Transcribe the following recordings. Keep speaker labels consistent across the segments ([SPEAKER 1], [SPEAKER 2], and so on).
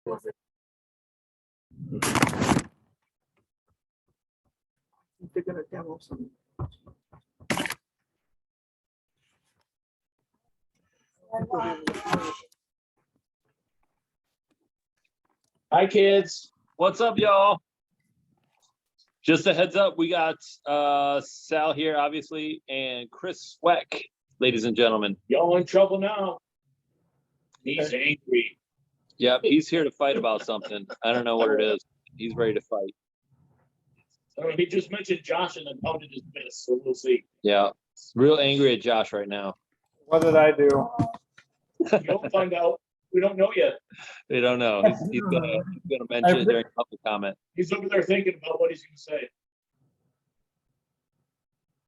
[SPEAKER 1] They're gonna demo some.
[SPEAKER 2] Hi, kids. What's up, y'all? Just a heads up, we got Sal here, obviously, and Chris Sweck, ladies and gentlemen.
[SPEAKER 3] Y'all in trouble now. He's angry.
[SPEAKER 2] Yep, he's here to fight about something. I don't know what it is. He's ready to fight.
[SPEAKER 3] He just mentioned Josh and then pounded his fist, so we'll see.
[SPEAKER 2] Yeah, real angry at Josh right now.
[SPEAKER 1] What did I do?
[SPEAKER 3] You'll find out. We don't know yet.
[SPEAKER 2] We don't know. He's gonna mention it during public comment.
[SPEAKER 3] He's over there thinking about what he's going to say.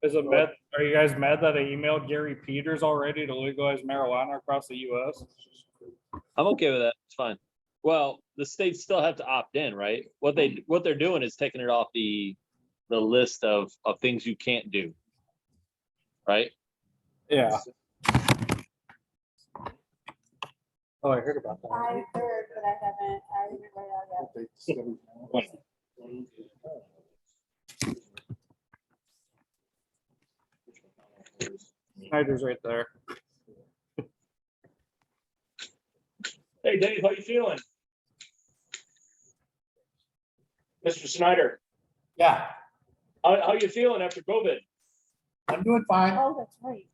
[SPEAKER 1] Is it mad? Are you guys mad that I emailed Gary Peters already to legalize marijuana across the U.S.?
[SPEAKER 2] I'm okay with that. It's fine. Well, the states still have to opt in, right? What they're doing is taking it off the list of things you can't do. Right?
[SPEAKER 1] Yeah. Oh, I heard about that.
[SPEAKER 4] I heard, but I didn't write out yet.
[SPEAKER 1] Snyder's right there.
[SPEAKER 3] Hey, Dave, how you feeling? Mr. Snyder,
[SPEAKER 5] Yeah,
[SPEAKER 3] how you feeling after COVID?
[SPEAKER 5] I'm doing fine.
[SPEAKER 4] Oh, that's right.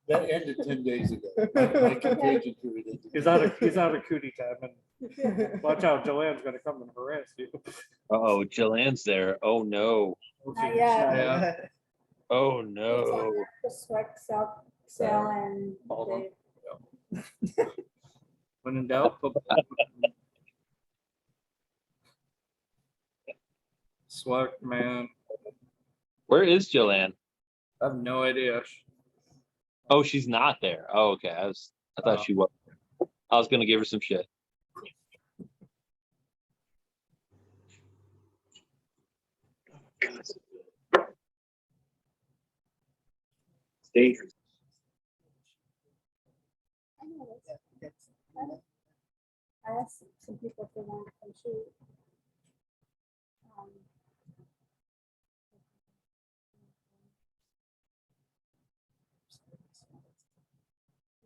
[SPEAKER 5] That ended 10 days ago. My contagion period ended.
[SPEAKER 1] He's out of cootie time, and watch out, Joanne's gonna come and harass you.
[SPEAKER 2] Oh, Jillian's there. Oh no.
[SPEAKER 4] Not yet.
[SPEAKER 1] Yeah.
[SPEAKER 2] Oh no.
[SPEAKER 4] The Sweck, Sal, and
[SPEAKER 1] Baldwin.
[SPEAKER 4] Dave.
[SPEAKER 1] When in doubt, Sweck, man,
[SPEAKER 2] Where is Jillian?
[SPEAKER 1] I have no idea.
[SPEAKER 2] Oh, she's not there. Oh, okay. I thought she was. I was gonna give her some shit.
[SPEAKER 3] It's dangerous.
[SPEAKER 4] I know this. I asked some people if they wanted to come shoot.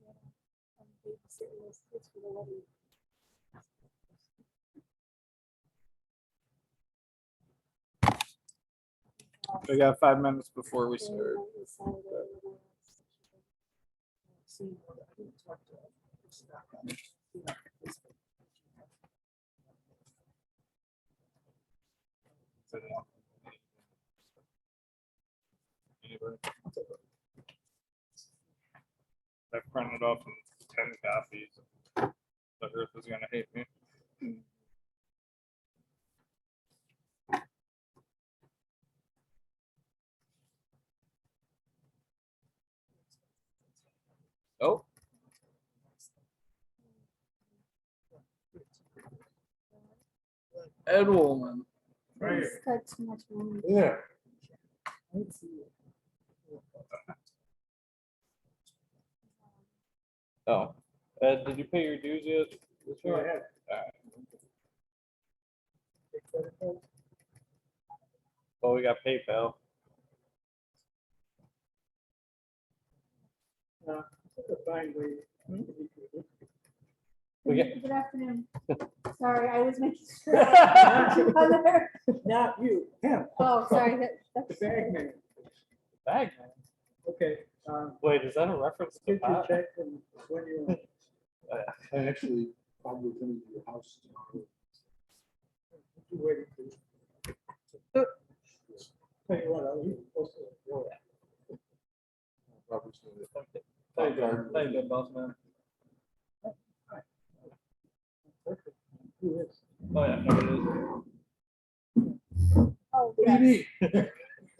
[SPEAKER 4] Yeah, babysitting those kids for the wedding.
[SPEAKER 1] We got 5 minutes before we start. I printed off 10 copies. The earth is gonna hate me. Oh. Ed Woolman.
[SPEAKER 4] It's got too much money.
[SPEAKER 5] Yeah.
[SPEAKER 1] Oh, Ed, did you pay your dues yet? Sure, I have. Oh, we got PayPal. We get-
[SPEAKER 4] Good afternoon. Sorry, I was making sure.
[SPEAKER 6] Not you, him,
[SPEAKER 4] Oh, sorry. That's
[SPEAKER 6] the bag man.
[SPEAKER 1] Bag.
[SPEAKER 6] Okay,
[SPEAKER 1] Wait, is that a reference to
[SPEAKER 6] get your
[SPEAKER 1] pot?
[SPEAKER 6] check and when you.
[SPEAKER 5] I actually probably coming to your house tomorrow.
[SPEAKER 6] You waiting for. Tell you what, I'll leave.
[SPEAKER 5] Probably still-
[SPEAKER 1] Thank you, boss man.
[SPEAKER 6] Who is?
[SPEAKER 1] Oh, yeah, no, it
[SPEAKER 4] Oh,
[SPEAKER 5] What do you
[SPEAKER 4] yes.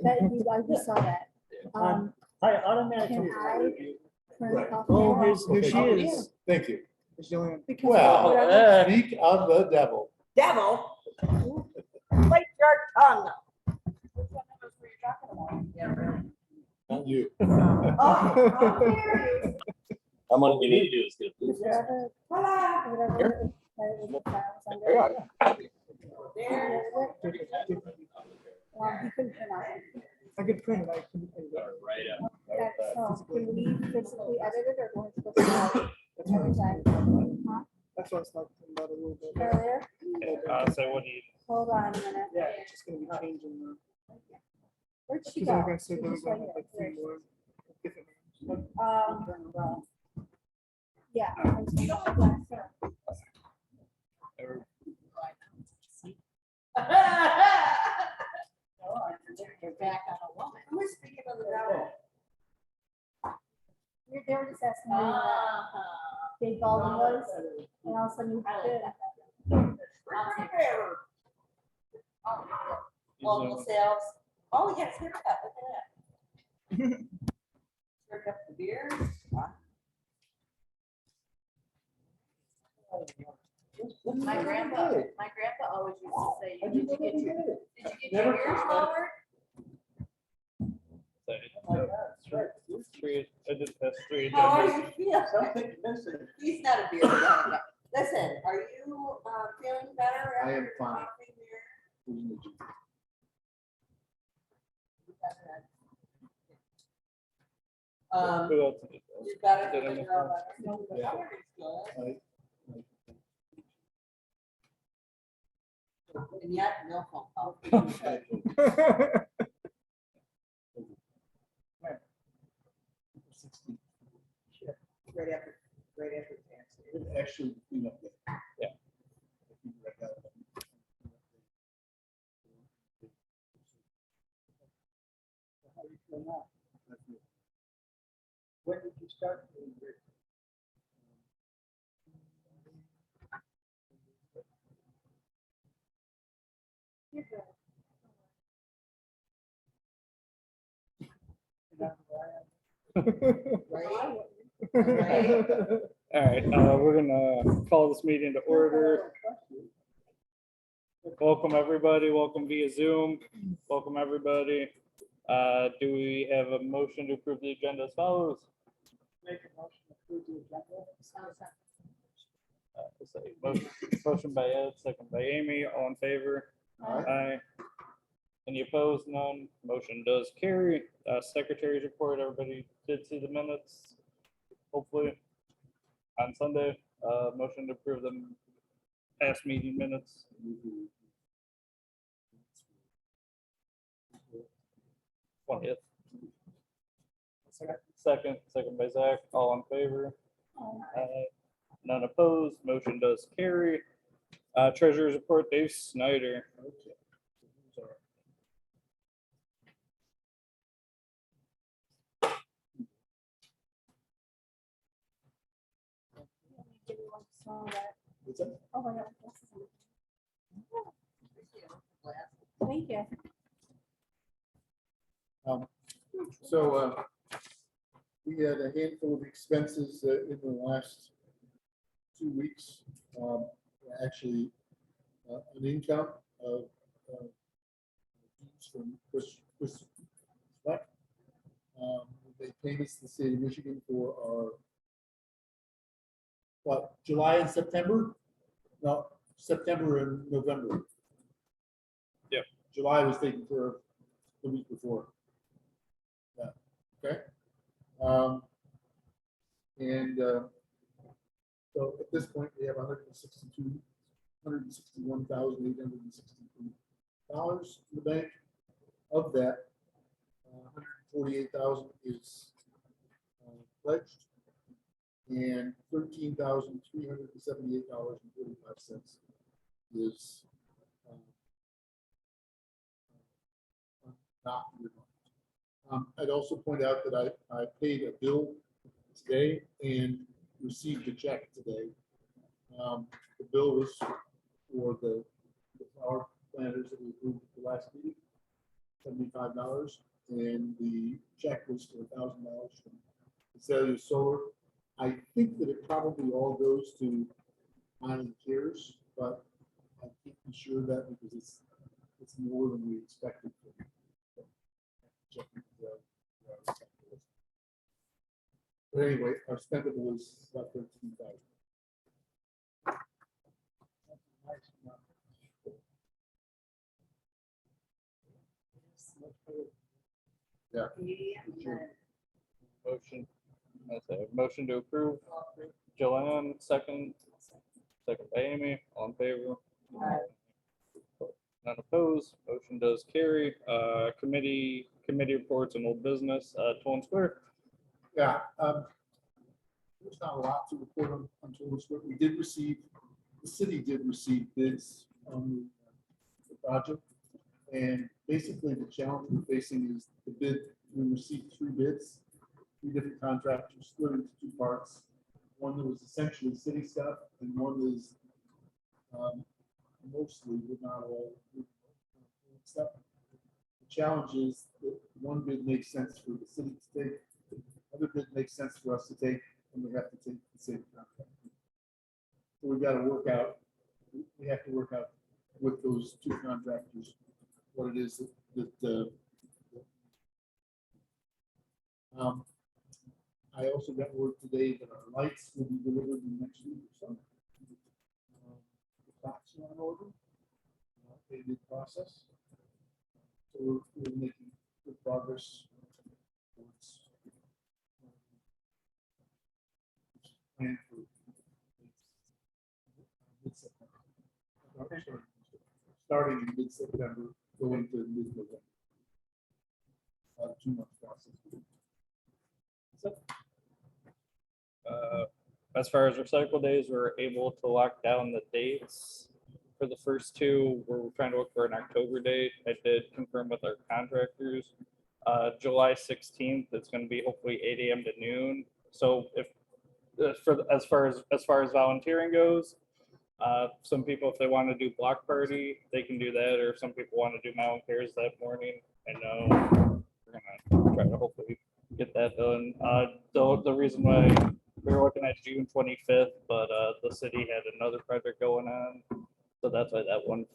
[SPEAKER 5] need?
[SPEAKER 4] I just saw that.
[SPEAKER 6] I automatically.
[SPEAKER 4] Can I print off
[SPEAKER 6] Oh,
[SPEAKER 4] that?
[SPEAKER 6] here she
[SPEAKER 5] Okay.
[SPEAKER 6] is.
[SPEAKER 5] Thank you.
[SPEAKER 6] It's Joanne.
[SPEAKER 4] Because
[SPEAKER 5] Well,
[SPEAKER 4] whatever-
[SPEAKER 5] speak of the devil.
[SPEAKER 7] Devil, bite your tongue.
[SPEAKER 4] Which one of those were you talking about?
[SPEAKER 5] not you.
[SPEAKER 7] Oh, how dare you?
[SPEAKER 2] How much we need to do is get.
[SPEAKER 4] Whatever,
[SPEAKER 7] Voila.
[SPEAKER 4] whatever. The files under.
[SPEAKER 7] There.
[SPEAKER 4] Well, he couldn't print out.
[SPEAKER 6] I could print it, I couldn't.
[SPEAKER 2] Right up.
[SPEAKER 4] Okay, so can we physically edit it or do we supposed to every time? Huh?
[SPEAKER 6] That's what I was talking about a little bit.
[SPEAKER 4] Earlier?
[SPEAKER 1] So what do you,
[SPEAKER 4] Hold on a minute.
[SPEAKER 6] Yeah, it's just gonna be changing the.
[SPEAKER 4] Where'd she
[SPEAKER 6] Because
[SPEAKER 4] go?
[SPEAKER 6] I'm gonna say
[SPEAKER 4] She's
[SPEAKER 6] there
[SPEAKER 4] just
[SPEAKER 6] was
[SPEAKER 4] right
[SPEAKER 6] only
[SPEAKER 4] here.
[SPEAKER 6] like
[SPEAKER 4] There
[SPEAKER 6] three
[SPEAKER 4] she
[SPEAKER 6] more. different names.
[SPEAKER 4] Yeah. I was gonna- yeah, sure.
[SPEAKER 7] You're back on a woman. Who's speaking of the devil?
[SPEAKER 4] They were just asking me what Big Baldwin was, and all of a sudden you did.
[SPEAKER 7] Local sales. Oh, yes, haircut, look at that. Stirred up the beer. My grandpa always used to say, did you get your ears lowered?
[SPEAKER 1] I did test three
[SPEAKER 7] How are
[SPEAKER 1] agendas.
[SPEAKER 7] you feeling?
[SPEAKER 5] Something missing.
[SPEAKER 7] He's not a beer guy. Listen, are you feeling better?
[SPEAKER 5] I am
[SPEAKER 7] after
[SPEAKER 5] fine.
[SPEAKER 7] coughing there?
[SPEAKER 1] Who else did this?
[SPEAKER 7] You better.
[SPEAKER 1] Did I
[SPEAKER 7] feel
[SPEAKER 1] miss
[SPEAKER 7] better.
[SPEAKER 1] one?
[SPEAKER 7] No, the
[SPEAKER 5] Yeah.
[SPEAKER 7] other is good. And yet, no phone call. Right after tax.
[SPEAKER 5] Actually, you know.
[SPEAKER 1] Yeah.
[SPEAKER 6] How do you feel now? When did you start doing this?
[SPEAKER 4] You're good.
[SPEAKER 7] Right? Right?
[SPEAKER 1] All right, we're gonna call this meeting to order. Welcome, everybody. Welcome via Zoom. Welcome, everybody. Do we have a motion to approve the agenda as follows?
[SPEAKER 6] Make a motion to approve the agenda.
[SPEAKER 1] Motion by Ed, second by Amy, all in favor?
[SPEAKER 5] Aye.
[SPEAKER 1] Aye. Any opposed? None. Motion does carry. Secretary's report, everybody did see the minutes, hopefully, on Sunday. Motion to approve the past meeting minutes. 20th. Second by Zach, all in favor? Aye. None opposed, motion does carry. Treasurer's report, Dave Snyder.
[SPEAKER 5] Okay. Sorry.
[SPEAKER 4] Give you one small that-
[SPEAKER 5] What's that?
[SPEAKER 4] Oh, my God. Thank you.
[SPEAKER 5] So we had a handful of expenses in the last 2 weeks. Actually, an income of from Chris Fleck. They paid us the state of Michigan for our July and September? No, September and November.
[SPEAKER 1] Yep.
[SPEAKER 5] July was taken care of the week before. Yeah, okay. So at this point, we have $161,862 in the bank. Of that, 148,000 is pledged, and $13,378.45 is not earmarked. I'd also point out that I paid a bill today and received a check today. The bill was for the flower planters that we approved at the last meeting, $75, and the check was for $1,000 from Azalea Solar. I think that it probably all goes to Milan Cares, but I can't be sure of that because it's more than we expected. Check the But anyway, our spendable is about 13,000.
[SPEAKER 1] Motion, that's a motion to approve. Joanne, second by Amy, all in favor? None opposed, motion does carry. Committee reports and old business, Town Square.
[SPEAKER 5] Yeah, there's not a lot to report on Total Square. We did receive, the city did receive bids on the project. And basically the challenge we're facing is the bid, we received 3 bids, 3 different contractors split into 2 parts. One that was essentially city stuff and one is mostly, but not all, stuff. The challenge is that one bid makes sense for the city to take, other bid makes sense for us to take, and we have to take the same contract. So we've got to work out, we have to work out with those 2 contractors, what it is that I also got word today that our lights will be delivered in the next week or so. The clocks are on order, they did process. So we're making good progress towards plan for mid-September. Starting in mid-September, going to mid-November. 2 months process.
[SPEAKER 1] As far as recycle days, we're able to lock down the dates. For the first 2, we're trying to look for an October date. I did confirm with our contractors. July 16th, it's going to be hopefully 8 a.m. to noon. So if as far as volunteering goes, some people, if they want to do block party, they can do that, or if some people want to do mountain cares that morning. I know we're gonna try to hopefully get that done. The reason why we were looking at June 25th, but the city had another project going on, so that's why that one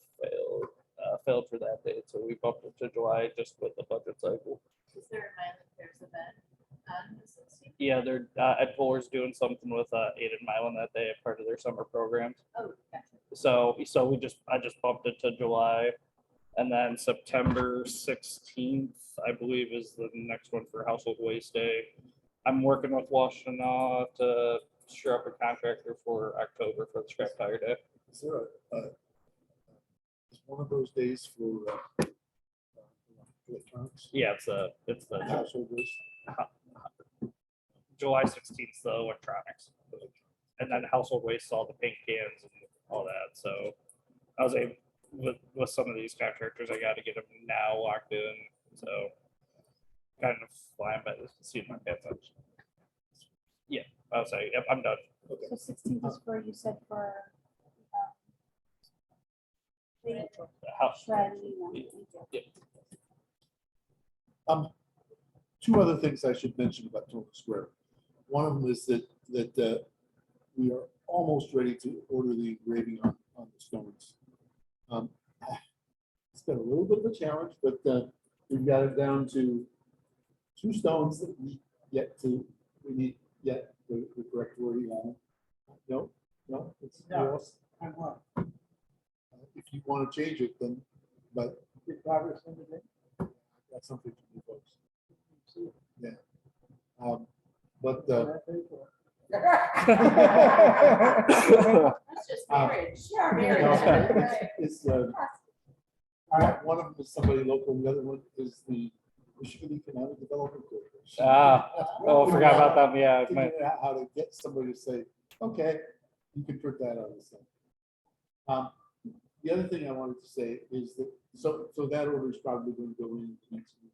[SPEAKER 1] failed for that date. So we bumped it to July just with the budget cycle.
[SPEAKER 7] Is there a Milan Cares event on the 16th?
[SPEAKER 1] Yeah, they're Ed Fuller's doing something with Aiden Milan that day, part of their summer programs.
[SPEAKER 7] Oh, gotcha.
[SPEAKER 1] So I just bumped it to July, and then September 16th, I believe, is the next one for Household Waste Day. I'm working with Washtenaw to sure up a contractor for October for the scrap tire day.
[SPEAKER 5] Is there is one of those days for electronics?
[SPEAKER 1] Yeah, it's the
[SPEAKER 5] Household waste?
[SPEAKER 1] July 16th, the electronics, and then Household Waste, all the paint cans and all that. So I was able with some of these contractors, I got to get them now locked in. So kind of flying by the seat of my pants. Yeah, I was like, yep, I'm done.
[SPEAKER 4] So 16th is for, you said for. The
[SPEAKER 1] House.
[SPEAKER 4] shredding.
[SPEAKER 1] Yeah.
[SPEAKER 5] 2 other things I should mention about Total Square. One of them is that we are almost ready to order the engraving on the stones. It's been a little bit of a challenge, but we've got it down to 2 stones that we need yet the correct wording on. No, it's else. If you want to change it, then, but progress in the day. That's something to you folks. Yeah. But
[SPEAKER 7] That's just marriage. Marriage.
[SPEAKER 5] it's one of them is somebody local, the other one is the Michigan Economic Development Corporation.
[SPEAKER 1] Oh, I forgot about that. Yeah,
[SPEAKER 5] Figuring out how to get somebody to say, okay, you can put that on this thing. The other thing I wanted to say is that, so that order is probably going to go in next week.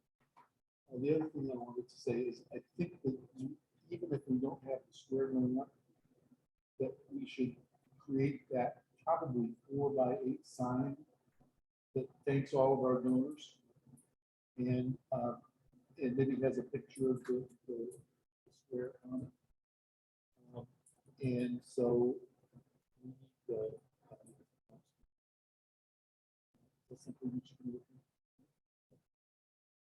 [SPEAKER 5] The other thing I wanted to say is, I think that even if we don't have the square going up, that we should create that probably 4x8 sign that thanks all of our donors. And maybe has a picture of the square on it. And so we need that's something we should be looking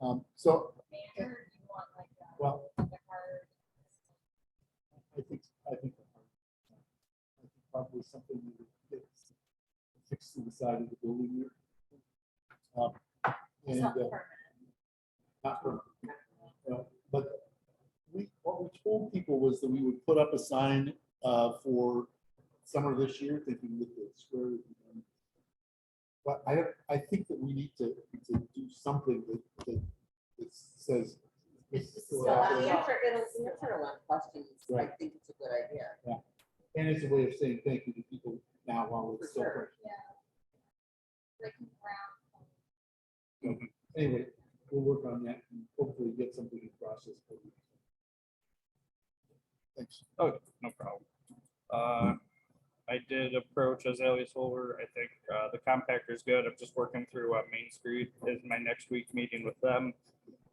[SPEAKER 5] at. So,
[SPEAKER 7] Banner, you want like
[SPEAKER 5] well,
[SPEAKER 7] the card.
[SPEAKER 5] probably something that would get fixed to the side of the building here.
[SPEAKER 7] It's
[SPEAKER 5] And
[SPEAKER 7] not permanent.
[SPEAKER 5] not permanent. But what we told people was that we would put up a sign for summer this year, thinking that the square would be done. But I think that we need to do something that says.
[SPEAKER 7] It's
[SPEAKER 5] this is
[SPEAKER 7] still
[SPEAKER 5] what
[SPEAKER 7] out
[SPEAKER 5] happens.
[SPEAKER 7] there.
[SPEAKER 6] It'll answer a lot of questions. I
[SPEAKER 5] Right.
[SPEAKER 6] think it's a good idea.
[SPEAKER 5] And it's a way of saying thank you to people now while it's
[SPEAKER 6] For
[SPEAKER 5] still.
[SPEAKER 6] sure.
[SPEAKER 4] Yeah. Breaking ground.
[SPEAKER 5] Anyway, we'll work on that and hopefully get something in process. Thanks.
[SPEAKER 1] Oh, no problem. I did approach Azalea Solar. I think the compactor is good. I'm just working through Main Street is my next week meeting with them.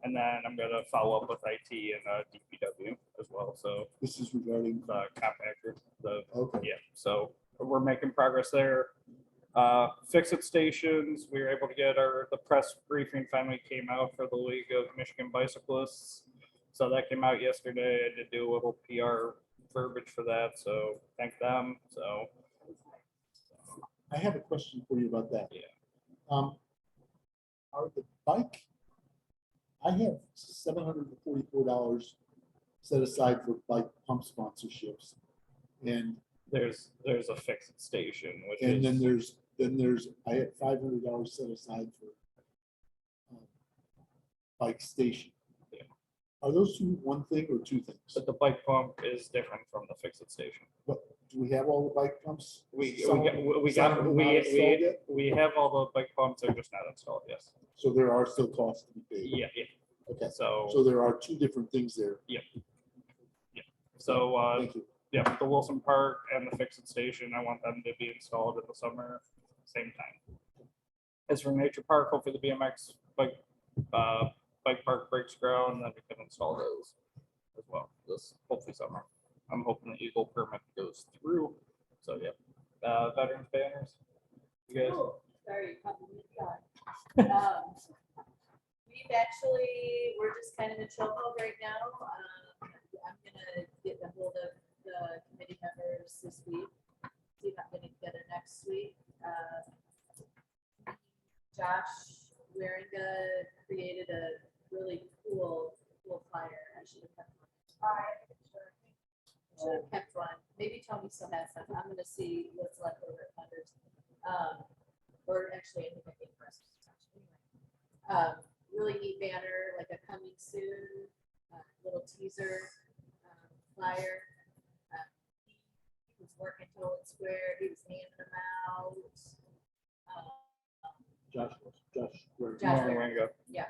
[SPEAKER 1] And then I'm gonna follow up with IT and DPW as well. So
[SPEAKER 5] This is regarding,
[SPEAKER 1] the compactor,
[SPEAKER 5] okay,
[SPEAKER 1] yeah, so we're making progress there. Fix-It stations, we were able to get the press briefing finally came out for the League of Michigan Bicyclists. So that came out yesterday. I did do a little PR verbiage for that, so thank them, so.
[SPEAKER 5] I have a question for you about that.
[SPEAKER 1] Yeah.
[SPEAKER 5] Are the bike, I have $744 set aside for bike pump sponsorships. And
[SPEAKER 1] There's a Fix-It station, which
[SPEAKER 5] then
[SPEAKER 1] is,
[SPEAKER 5] I have $500 set aside for bike station.
[SPEAKER 1] Yeah.
[SPEAKER 5] Are those two one thing or two things?
[SPEAKER 1] but the bike pump is different from the Fix-It station.
[SPEAKER 5] But do we have all the bike pumps?
[SPEAKER 1] We
[SPEAKER 5] Some of them not installed yet?
[SPEAKER 1] we have all the bike pumps, they're just not installed, yes.
[SPEAKER 5] So there are still costs to be paid.
[SPEAKER 1] Yeah,
[SPEAKER 5] Okay,
[SPEAKER 1] so,
[SPEAKER 5] so there are two different things there.
[SPEAKER 1] so,
[SPEAKER 5] Thank you.
[SPEAKER 1] yeah, the Wilson Park and the Fix-It station, I want them to be installed in the summer, same time. As for Nature Park, hopefully the BMX bike park breaks ground, then we can install those as well, this hopefully summer. I'm hoping the Eagle permit goes through, so yeah. Veterans banners, you guys,
[SPEAKER 7] Oh, sorry, compliment God. We're just kind of in chill mode right now. I'm gonna get a hold of the committee members this week, see if I'm getting together next week. Josh Waringa created a really cool flyer. I should have kept one. Should have kept one. Maybe Tony still has some. I'm gonna see what's left over at Thunder's. Or actually, I think I gave the rest. Really neat banner, like a coming soon, little teaser flyer. He was working Toilet Square. He was handing them out.
[SPEAKER 5] Josh. where-
[SPEAKER 7] Josh
[SPEAKER 1] Warren
[SPEAKER 7] Waringa.
[SPEAKER 1] Wingo.
[SPEAKER 7] Yeah.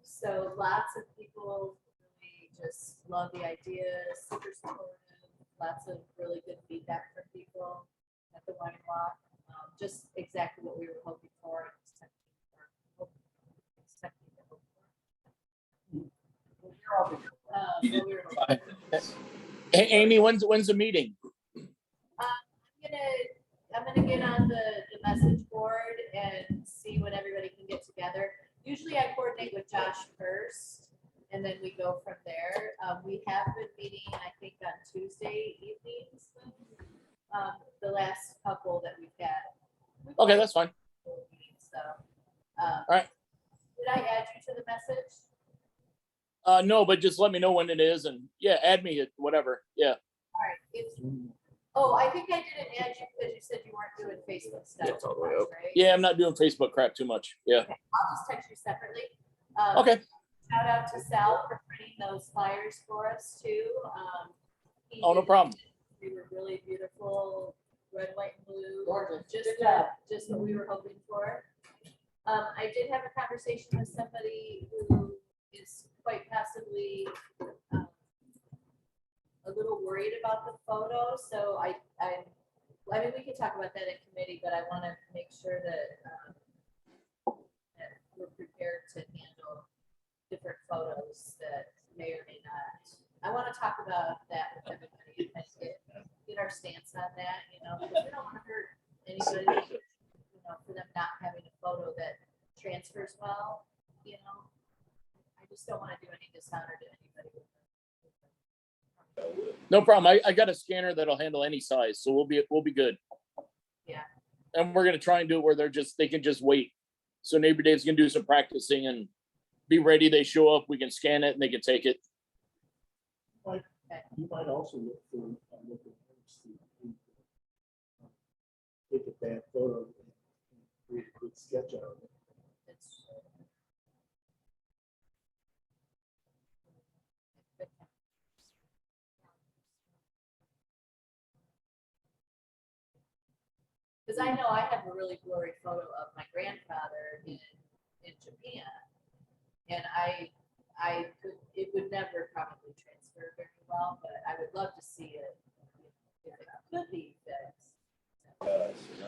[SPEAKER 7] So lots of people really just love the idea, super supportive, lots of really good feedback from people at the wine walk. Just exactly what we were hoping for. And expecting to hope for.
[SPEAKER 3] You did
[SPEAKER 7] So we were
[SPEAKER 3] fine.
[SPEAKER 7] hoping.
[SPEAKER 3] Hey, Amy, when's the meeting?
[SPEAKER 7] I'm gonna get on the message board and see when everybody can get together. Usually I coordinate with Josh first and then we go from there. We have been meeting, I think, on Tuesday evenings. The last couple that we've had.
[SPEAKER 3] Okay, that's fine.
[SPEAKER 7] So.
[SPEAKER 3] right.
[SPEAKER 7] Did I add you to the message?
[SPEAKER 3] No, but just let me know when it is and yeah, add me at whatever. Yeah.
[SPEAKER 7] All right. Oh, I think I didn't add you because you said you weren't doing Facebook stuff.
[SPEAKER 1] Yeah, it's all the way
[SPEAKER 7] much,
[SPEAKER 1] up.
[SPEAKER 7] right?
[SPEAKER 3] Yeah, I'm not doing Facebook crap too much. Yeah.
[SPEAKER 7] Okay, I'll just text you separately.
[SPEAKER 3] Okay.
[SPEAKER 7] Shout out to Sal for printing those flyers for us too. He
[SPEAKER 3] Oh, no
[SPEAKER 7] did-
[SPEAKER 3] problem.
[SPEAKER 7] They were really beautiful, red, white, and blue.
[SPEAKER 6] Gorgeous.
[SPEAKER 7] Just,
[SPEAKER 6] Good job.
[SPEAKER 7] just what we were hoping for. I did have a conversation with somebody who is quite possibly a little worried about the photo, so I mean, we can talk about that in committee, but I want to make sure that that we're prepared to handle different photos that may or may not. I want to talk about that with everybody and kind of get our stance on that, you know, because we don't want to hurt anybody, you know, for them not having a photo that transfers well, you know. I just don't want to do any dishonor to anybody.
[SPEAKER 3] No problem. I got a scanner that'll handle any size, so we'll be good.
[SPEAKER 7] Yeah.
[SPEAKER 3] And we're gonna try and do it where they can just wait. So neighbor Dave's gonna do some practicing and be ready. They show up, we can scan it and they can take it.
[SPEAKER 5] You might also look for, look at notes to, take a bad photo and create a quick sketch out of it.
[SPEAKER 7] It's- Because I know I have a really blurry photo of my grandfather in Japan. And it would never probably transfer very well, but I would love to see it. If it could be fixed.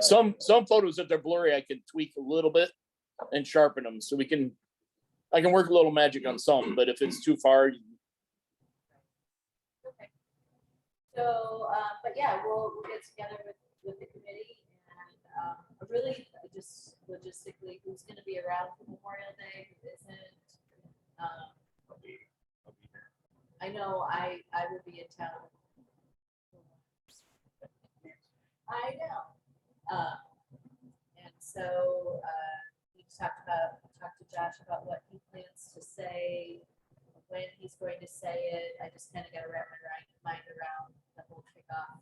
[SPEAKER 3] Some photos that they're blurry, I can tweak a little bit and sharpen them so I can work a little magic on some, but if it's too far,
[SPEAKER 7] Okay. So, but yeah, we'll get together with the committee and really just logistically, who's gonna be around for Memorial Day, who isn't. I know I will be in town. I know. And so, we talked to Josh about what he plans to say, when he's going to say it. I just kind of got to wrap my mind around the whole kickoff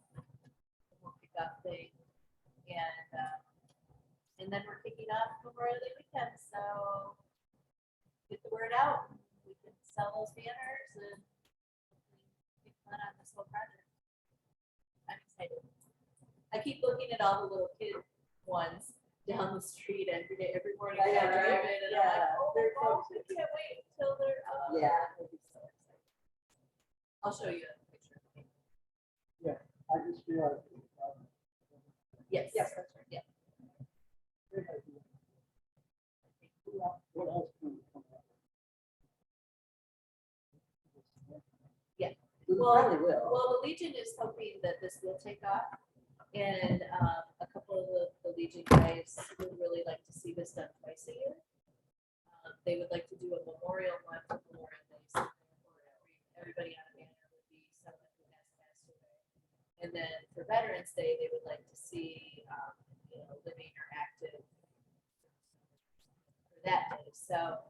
[SPEAKER 7] thing. And then we're kicking off Memorial Day weekend, so get the word out. We can sell those banners and get fun on this whole project. I'm excited. I keep looking at all the little kid ones down the street every day, every morning.
[SPEAKER 6] I know,
[SPEAKER 7] I drive
[SPEAKER 6] right?
[SPEAKER 7] in and I'm like,
[SPEAKER 6] Yeah,
[SPEAKER 7] oh,
[SPEAKER 6] they're
[SPEAKER 7] my
[SPEAKER 6] so
[SPEAKER 7] gosh, I can't wait until they're up.
[SPEAKER 6] Yeah.
[SPEAKER 7] It'll be so exciting. I'll show you a picture.
[SPEAKER 6] I just realized.
[SPEAKER 7] Yes.
[SPEAKER 6] Yes, that's right.
[SPEAKER 7] Yeah.
[SPEAKER 6] What else can we come up with?
[SPEAKER 7] Yeah.
[SPEAKER 6] We
[SPEAKER 7] Well,
[SPEAKER 6] probably will.
[SPEAKER 7] Well, the Legion is hoping that this will take off. And a couple of the Legion guys would really like to see this done twice a year. They would like to do a memorial one for Memorial Day. So everybody on the banner would be someone who has passed away. And then for Veterans Day, they would like to see, living or active for that day. So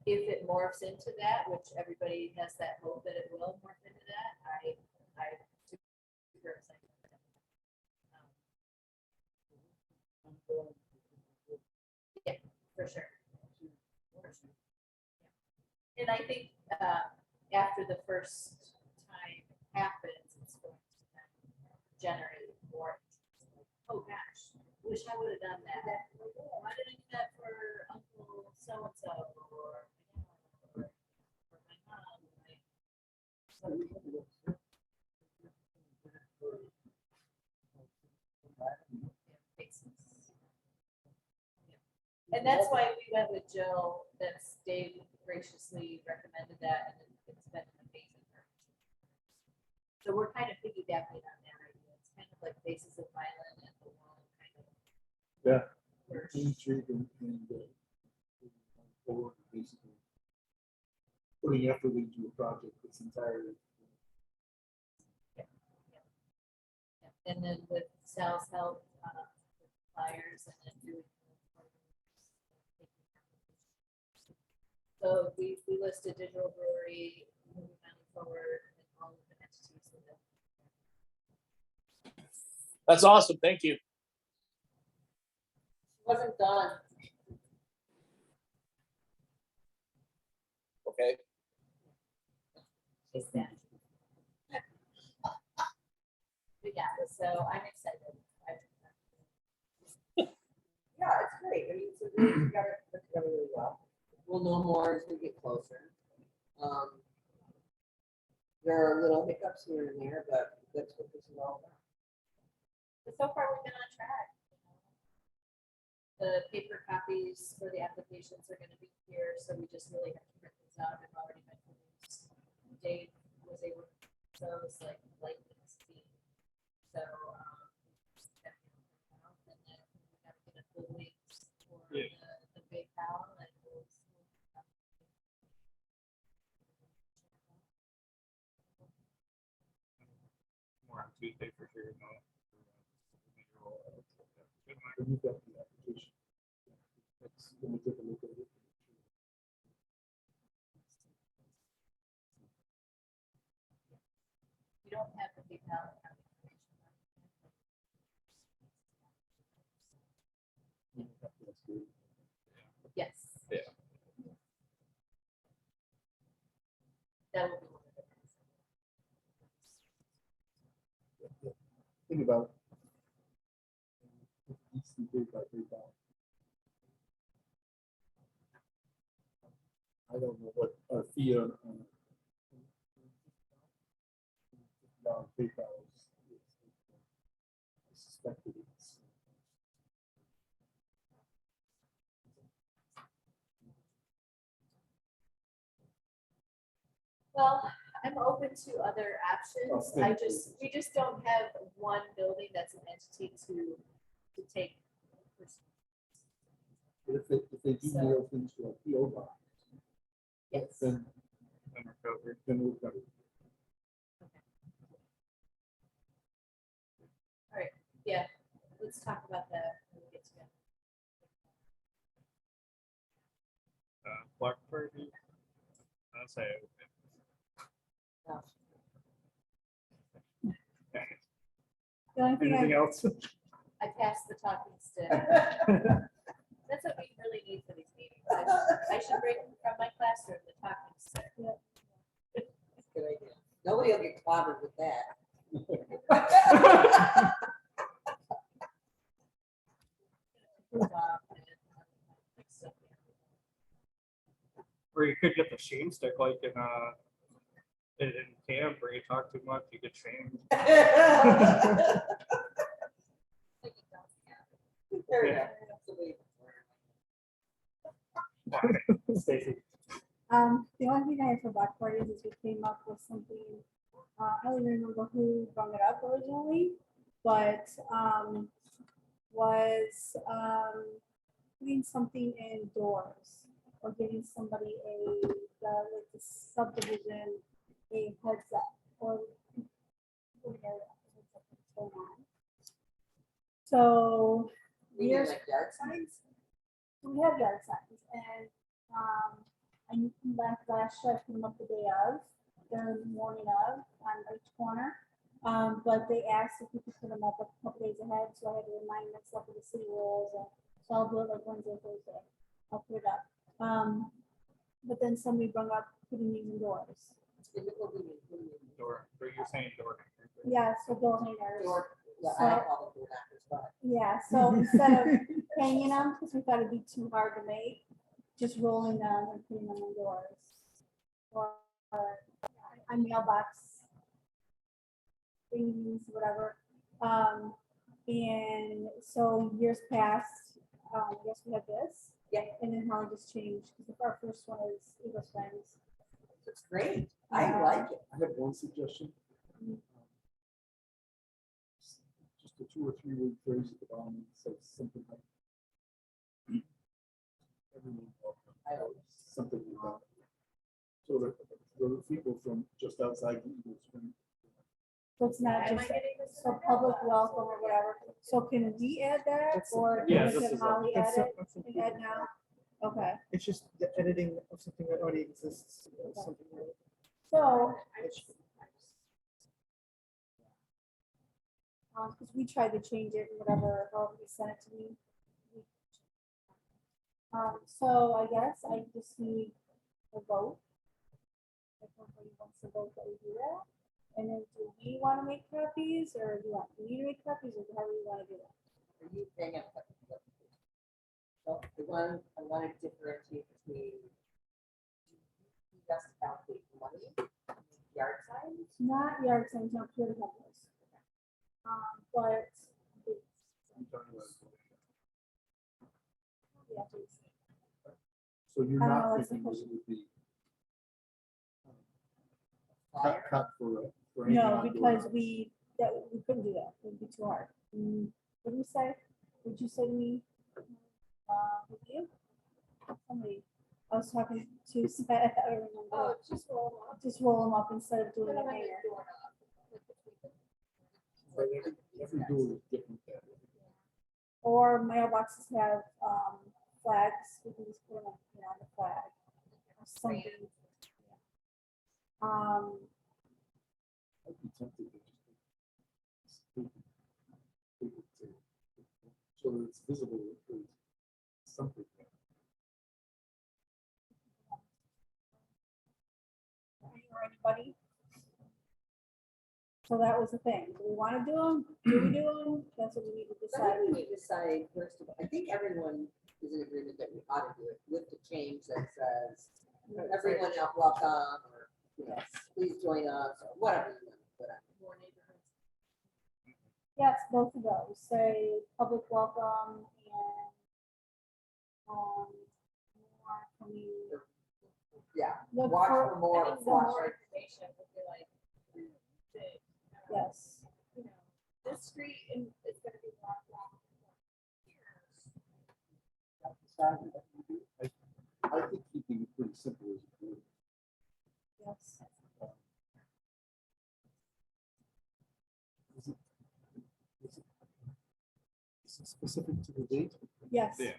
[SPEAKER 7] if it morphs into that, which everybody has that hope that it will morph into that, I super excited. Yeah, for sure. And I think after the first time happens, it's going to generate more. Oh gosh, wish I would have done that. Why did I do that for Uncle so and so or my mom? And that's why we went with Jill. That's Dave graciously recommended that, and it's been an amazing partnership. So we're kind of piggybacking on that idea. It's kind of like Faces of Milan and the one kind of.
[SPEAKER 5] Yeah.
[SPEAKER 7] merge.
[SPEAKER 5] Main Street and forward, basically putting effort into a project that's entirely.
[SPEAKER 7] And then with Sal's help, flyers and then doing. So we listed Digital Brewery, moving on forward, and all of the entities with it.
[SPEAKER 3] that's awesome. Thank you.
[SPEAKER 6] Wasn't done.
[SPEAKER 3] Okay.
[SPEAKER 7] She's back. But yeah, so I'm excited.
[SPEAKER 6] Yeah, it's great. I mean, so we got it put together really well. We'll know more as we get closer. There are little hiccups here and there, but that's what this is all about.
[SPEAKER 7] But so far, we've been on track. The paper copies for the applications are gonna be here, so we just really have to print these out. They've already been produced. Dave was able, so it's like this team. So, and then we have to get a full links for the big house and we'll.
[SPEAKER 1] Tuesday for sure. No.
[SPEAKER 5] When you've got the application. Let me take a look at it.
[SPEAKER 7] You don't have the big town information.
[SPEAKER 5] That's good.
[SPEAKER 7] Yes.
[SPEAKER 1] Yeah.
[SPEAKER 7] That will be one of the things.
[SPEAKER 5] Think about. Each paid by PayPal. I don't know what our fee on PayPal is. I suspect it is.
[SPEAKER 7] Well, I'm open to other options.
[SPEAKER 5] Oh, thank you.
[SPEAKER 7] We just don't have one building that's an entity to take.
[SPEAKER 5] But if they do
[SPEAKER 7] So-
[SPEAKER 5] mail things to a PO box,
[SPEAKER 7] Yes.
[SPEAKER 5] then
[SPEAKER 1] And we're covered.
[SPEAKER 5] we're covered.
[SPEAKER 7] Yeah, let's talk about that when we get together.
[SPEAKER 1] Block party. I'll say.
[SPEAKER 7] No.
[SPEAKER 4] The only thing
[SPEAKER 1] Anything else?
[SPEAKER 7] I passed the talking stick. That's what we really need for these meetings. I should bring from my classroom the talking stick.
[SPEAKER 6] Good idea. Nobody will get clobbered with that.
[SPEAKER 1] Or you could get the shame stick like in camp where you talk too much, you get shamed.
[SPEAKER 6] There we go.
[SPEAKER 1] Stacy.
[SPEAKER 4] The only thing I have for block parties is we came up with something, I don't even remember who brought it up originally, but, was, putting something indoors or giving somebody like the subdivision, a heads up or whatever, what's going on. So,
[SPEAKER 6] You mean
[SPEAKER 4] years
[SPEAKER 6] like yard signs?
[SPEAKER 4] we have yard signs and, last year I came up the day of, during the morning of, on each corner. But they asked if we could put them up a couple days ahead, so I had to remind myself of the city rules, and so I'll do it like Wednesday, Thursday. I'll put it up. But then somebody brought up putting these indoors.
[SPEAKER 1] Door, or you're saying door.
[SPEAKER 4] Yeah, so door hangers.
[SPEAKER 6] Door, yeah,
[SPEAKER 4] So-
[SPEAKER 6] I call it door knockers, but
[SPEAKER 4] Yeah, so instead of hanging them, because we thought it'd be too hard to make, just rolling them and putting them indoors. Or on mailbox things, whatever. And so years past, I guess we had this.
[SPEAKER 6] Yeah.
[SPEAKER 4] And then how it just changed, because our first one is Eagles Friends.
[SPEAKER 6] it's great. I like it.
[SPEAKER 5] I have one suggestion. Just a 2 or 3 word phrase at the bottom that says something like. Everyone welcome,
[SPEAKER 6] I
[SPEAKER 5] or something like that. So that the people from just outside the Eagles Spring.
[SPEAKER 4] So it's not
[SPEAKER 7] Am I
[SPEAKER 4] just,
[SPEAKER 7] getting this?
[SPEAKER 4] so public welcome or whatever. So can we add that,
[SPEAKER 8] That's-
[SPEAKER 4] or
[SPEAKER 1] Yeah,
[SPEAKER 4] can
[SPEAKER 1] this is a-
[SPEAKER 4] Holly add
[SPEAKER 8] That's
[SPEAKER 4] it
[SPEAKER 8] something-
[SPEAKER 4] and add now? Okay,
[SPEAKER 8] It's just the editing of something that already exists, something that
[SPEAKER 4] so,
[SPEAKER 8] it's-
[SPEAKER 4] because we tried to change it, whatever, however you sent it to me. So I guess I just need a vote. If nobody wants to vote that we do that, and then do we want to make copies, or do you want me to make copies, or how do you want to do that?
[SPEAKER 6] Are you hang up? So I want to differentiate between just about the money, yard signs.
[SPEAKER 4] Not yard signs, not pure peppers. But. Yeah, please.
[SPEAKER 5] So you're
[SPEAKER 4] I don't know,
[SPEAKER 5] not
[SPEAKER 4] that's the
[SPEAKER 5] thinking this
[SPEAKER 4] question.
[SPEAKER 5] would be
[SPEAKER 6] Flyer.
[SPEAKER 5] cut for anything
[SPEAKER 4] No,
[SPEAKER 5] on door
[SPEAKER 4] because
[SPEAKER 5] knobs?
[SPEAKER 4] we couldn't do that, it would be too hard. What did you say? Would you say to me? With you? Somebody, I was talking to, I don't remember.
[SPEAKER 7] Oh, just roll them up.
[SPEAKER 4] Just roll them up instead of
[SPEAKER 7] Put
[SPEAKER 4] doing
[SPEAKER 7] them
[SPEAKER 4] a
[SPEAKER 7] on your
[SPEAKER 4] hanger.
[SPEAKER 7] doorknob, like between
[SPEAKER 5] But every door is different that way.
[SPEAKER 4] Or mailboxes have, flags, we can just put them, on the flag. Or something.
[SPEAKER 5] I'd be tempted to just take it so that it's visible, or something.
[SPEAKER 4] Or anybody. So that was the thing. Do we want to do them? Do we do them? That's what we need to
[SPEAKER 6] I
[SPEAKER 4] decide.
[SPEAKER 6] think we need to decide first of all, I think everyone is in agreement that we ought to do it with the change that says, everyone else welcome, or, please join us, or whatever you want to put on.
[SPEAKER 7] More neighborhoods.
[SPEAKER 4] Yes, both of those. Say public welcome and, more community.
[SPEAKER 6] Yeah,
[SPEAKER 4] Look
[SPEAKER 6] watch
[SPEAKER 4] for-
[SPEAKER 6] for more,
[SPEAKER 7] I think some
[SPEAKER 6] watch
[SPEAKER 7] more
[SPEAKER 6] for
[SPEAKER 7] information would be like,
[SPEAKER 4] Yes.
[SPEAKER 7] this street and it's gonna be blocked off.
[SPEAKER 5] I think keeping it pretty simple is good.
[SPEAKER 4] Yes.
[SPEAKER 5] Is it specific to the date?
[SPEAKER 4] Yes.
[SPEAKER 1] Yeah.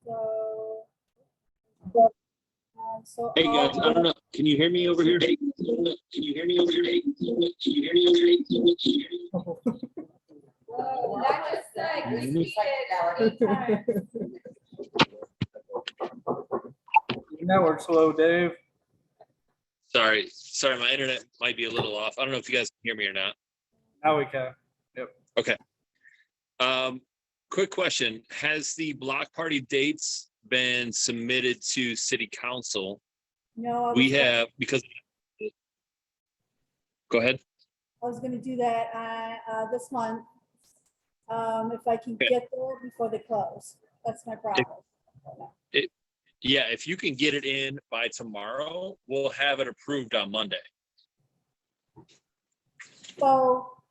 [SPEAKER 4] So. So.
[SPEAKER 2] Hey guys, I don't know. Can you hear me over here? Can you hear me over here? Can you hear me over here? Can you hear me?
[SPEAKER 7] Whoa, that just like
[SPEAKER 2] Mhm.
[SPEAKER 7] repeated.
[SPEAKER 8] Network slow, Dave.
[SPEAKER 2] Sorry, my internet might be a little off. I don't know if you guys can hear me or not.
[SPEAKER 8] Now we can.
[SPEAKER 2] Quick question. Has the block party dates been submitted to city council?
[SPEAKER 4] No, I
[SPEAKER 2] We
[SPEAKER 4] was,
[SPEAKER 2] have, because. Go ahead.
[SPEAKER 4] I was gonna do that, this month. If I can
[SPEAKER 2] Okay.
[SPEAKER 4] get there before they close. That's my problem.
[SPEAKER 2] Yeah, if you can get it in by tomorrow, we'll have it approved on Monday.
[SPEAKER 4] So,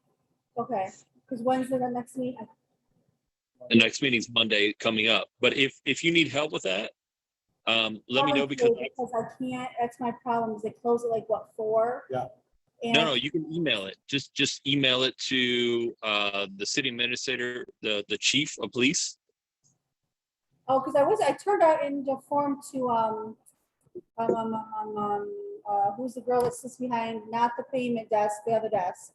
[SPEAKER 4] okay, because when's the next meeting?
[SPEAKER 2] The next meeting's Monday coming up. But if you need help with that, let me know because
[SPEAKER 4] I can't, that's my problem, is they close at like, what, 4?
[SPEAKER 5] Yeah.
[SPEAKER 4] And
[SPEAKER 2] no, you can email it. Just email it to the city administrator, the chief of police.
[SPEAKER 4] Oh, because I turned out in the form to, who's the girl that sits behind, not the payment desk, the other desk.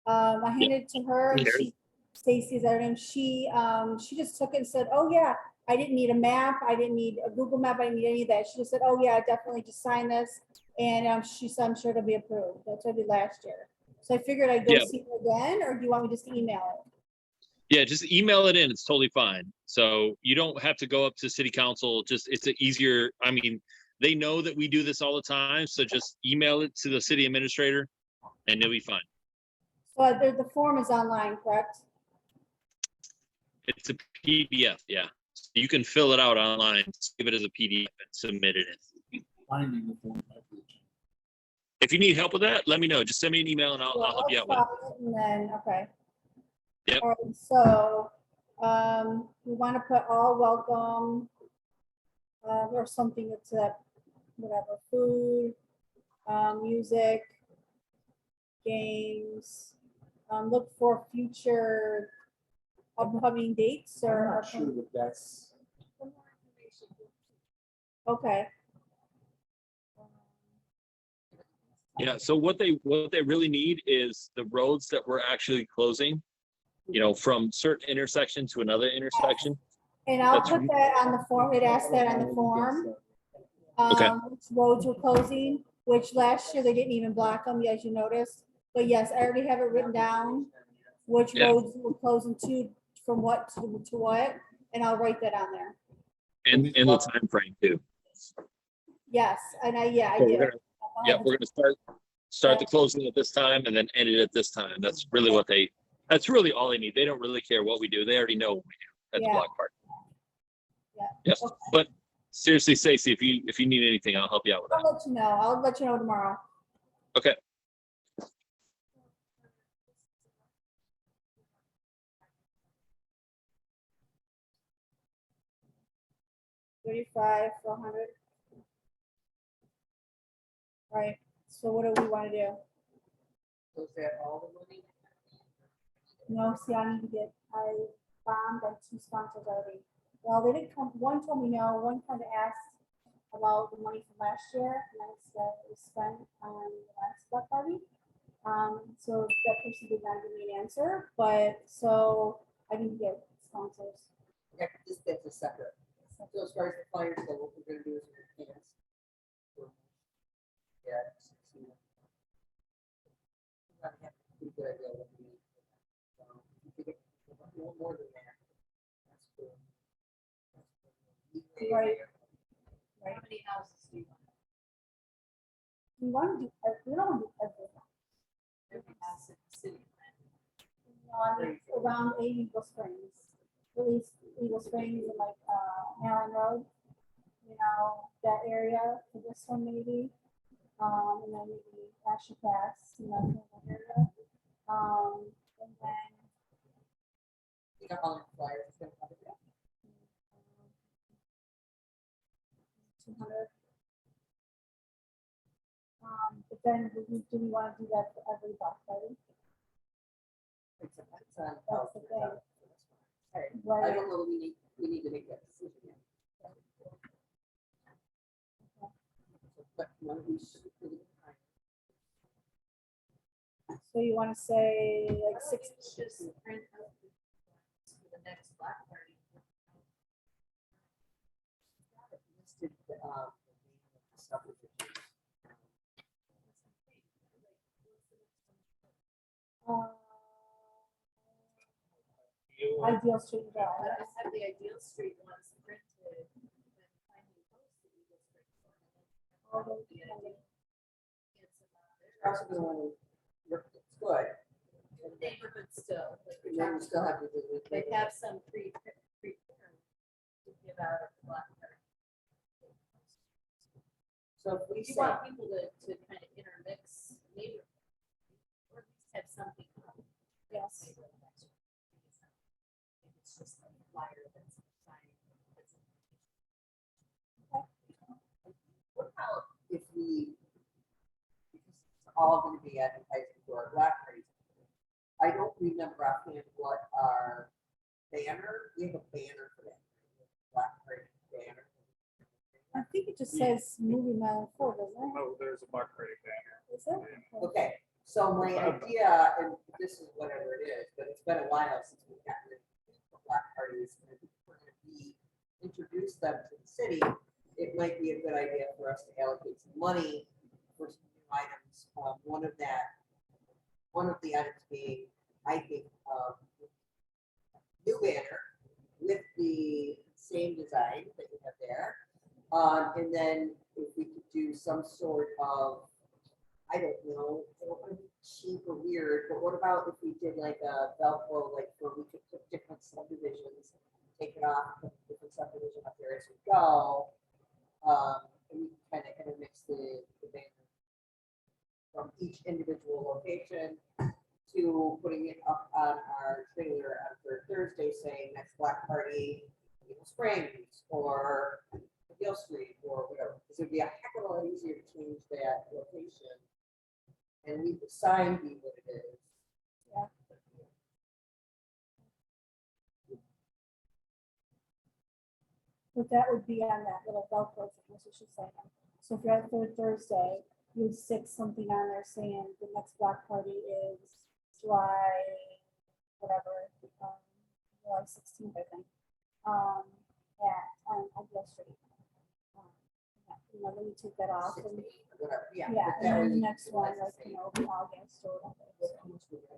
[SPEAKER 4] I handed it to her, and she, Stacy is her name, she just took it and said, oh yeah, I didn't need a map, I didn't need a Google map, I didn't need any of that. She just said, oh yeah, definitely just sign this, and she said, I'm sure it'll be approved. That's what I did last year. So I figured I'd go
[SPEAKER 2] Yeah.
[SPEAKER 4] see her again, or do you want me just to email it?
[SPEAKER 2] Yeah, just email it in. It's totally fine. So you don't have to go up to city council. It's an easier, I mean, they know that we do this all the time. So just email it to the city administrator and it'll be fine.
[SPEAKER 4] So the form is online, correct?
[SPEAKER 2] It's a PDF, yeah. You can fill it out online, save it as a PDF and submit it in.
[SPEAKER 5] Finding the form.
[SPEAKER 2] If you need help with that, let me know. Just send me an email and I'll help you out with it.
[SPEAKER 4] Try it. And then, okay.
[SPEAKER 2] Yep.
[SPEAKER 4] All right, so, we want to put all welcome, or something that's, whatever, food, music, games, look for future upcoming dates
[SPEAKER 5] I'm
[SPEAKER 4] or,
[SPEAKER 5] not sure that that's,
[SPEAKER 4] okay.
[SPEAKER 2] Yeah, so what they really need is the roads that we're actually closing, you know, from certain intersection to another intersection.
[SPEAKER 4] And I'll
[SPEAKER 2] That's-
[SPEAKER 4] put that on the form, it asked that on the form.
[SPEAKER 2] Okay.
[SPEAKER 4] Which roads were closing, which last year they didn't even block them, as you noticed. But yes, I already have it written down, which
[SPEAKER 2] Yeah.
[SPEAKER 4] roads were closing to, from what to what, and I'll write that on there.
[SPEAKER 2] And the time frame too.
[SPEAKER 4] Yes, and I
[SPEAKER 2] So
[SPEAKER 4] did.
[SPEAKER 2] we're gonna start the closing at this time and then end it at this time. That's really that's really all they need. They don't really care what we do. They already know what we do at the
[SPEAKER 4] Yeah.
[SPEAKER 2] block party.
[SPEAKER 4] Yeah.
[SPEAKER 2] Yep.
[SPEAKER 4] Okay.
[SPEAKER 2] But seriously, Stacy, if you need anything, I'll help you out with that.
[SPEAKER 4] I'll let you know tomorrow.
[SPEAKER 2] Okay.
[SPEAKER 4] 35 for 100. Right, so what do we want to do?
[SPEAKER 6] So is that all the money?
[SPEAKER 4] No, see, I need to get, I bombed on 2 sponsors already. Well, they didn't come, one told me no, one kind of asked about the money from last year, and I said it was spent on the last block party. So that person did not give me an answer, but so I didn't get sponsors.
[SPEAKER 6] Yeah, this, that's a separate. So as far as the fires go, what we're gonna do is we're gonna dance. Yeah. Not have a pretty good idea what we need. If you get no more than that. That's cool.
[SPEAKER 4] Right.
[SPEAKER 7] How many houses do you want?
[SPEAKER 4] We want to do, we don't want to do everything.
[SPEAKER 7] Every house in the city.
[SPEAKER 4] No, I mean, around Eagle Springs, at least Eagle Springs and like, Allen Road, you know, that area for this one maybe. And then maybe Ashley Pass, you know, that area. And then,
[SPEAKER 6] You got all the flyers. It's gonna cover that.
[SPEAKER 4] 200. But then do we want to do that for every block party?
[SPEAKER 6] It's a- it's on-
[SPEAKER 4] That's the thing.
[SPEAKER 6] Alright, I
[SPEAKER 4] Right,
[SPEAKER 6] don't know, that we need to make that decision yet. But one of these should be pretty high.
[SPEAKER 4] so you want to say like
[SPEAKER 7] Six
[SPEAKER 4] 6,
[SPEAKER 7] just print out for the next block party.
[SPEAKER 6] Listed, subdivisions.
[SPEAKER 4] Ideal Street
[SPEAKER 7] I
[SPEAKER 4] Drive.
[SPEAKER 7] just have the Ideal Street ones printed and finally posted Eagle Street.
[SPEAKER 4] Oh,
[SPEAKER 7] Probably
[SPEAKER 4] those
[SPEAKER 7] the
[SPEAKER 4] are
[SPEAKER 7] ideal. Get some
[SPEAKER 6] Also, the one, it's good.
[SPEAKER 7] the neighborhood still. like we're
[SPEAKER 6] And then you
[SPEAKER 7] talking
[SPEAKER 6] still
[SPEAKER 7] about.
[SPEAKER 6] have to do the.
[SPEAKER 7] They have some pre to give out at the block party.
[SPEAKER 6] So if we
[SPEAKER 7] You
[SPEAKER 6] say,
[SPEAKER 7] want people to kind of intermix neighborhood. Or at least have something.
[SPEAKER 4] Yes.
[SPEAKER 7] It's just a flyer that's signed.
[SPEAKER 6] what about if we, because it's all gonna be advertised for our black parties. I don't remember offhand what our banner, we have a banner for that. Black party banner.
[SPEAKER 4] I think it just says moving on forward, doesn't it?
[SPEAKER 1] Oh, there's a Black Party banner.
[SPEAKER 4] Is it?
[SPEAKER 6] Okay, so my idea, and this is whatever it is, but it's been a while since we've gotten into black parties. And if we're gonna be, introduce them to the city, it might be a good idea for us to allocate some money for some new items. One of the items being, I think, new banner with the same design that you have there. And then if we could do some sort of, I don't know, I don't want to be cheap or weird, but what about if we did like a Velcro, like where we could put different subdivisions, take it off, put different subdivision up there as we go. And we kind of intermix the banner from each individual location to putting it up on our trailer on Third Thursday saying next block party, Eagle Springs or Gill Street or whatever. Because it'd be a heck of a lot easier to change that location and leave the sign be what it is.
[SPEAKER 4] Yeah. But that would be on that little Velcro thing, that's what she's saying. So if you're at Third Thursday, you would stick something on there saying the next block party is July, whatever, July 16th, I think. On Ideal Street. Yeah, you know, then you take that off and,
[SPEAKER 6] 16, whatever. Yeah.
[SPEAKER 4] yeah,
[SPEAKER 6] but
[SPEAKER 4] and
[SPEAKER 6] that
[SPEAKER 4] then
[SPEAKER 6] way
[SPEAKER 4] the
[SPEAKER 6] we
[SPEAKER 4] next
[SPEAKER 6] can
[SPEAKER 4] one,
[SPEAKER 6] utilize
[SPEAKER 4] like,
[SPEAKER 6] the
[SPEAKER 4] you
[SPEAKER 6] same.
[SPEAKER 4] know, be August or whatever. so.
[SPEAKER 6] How much we got?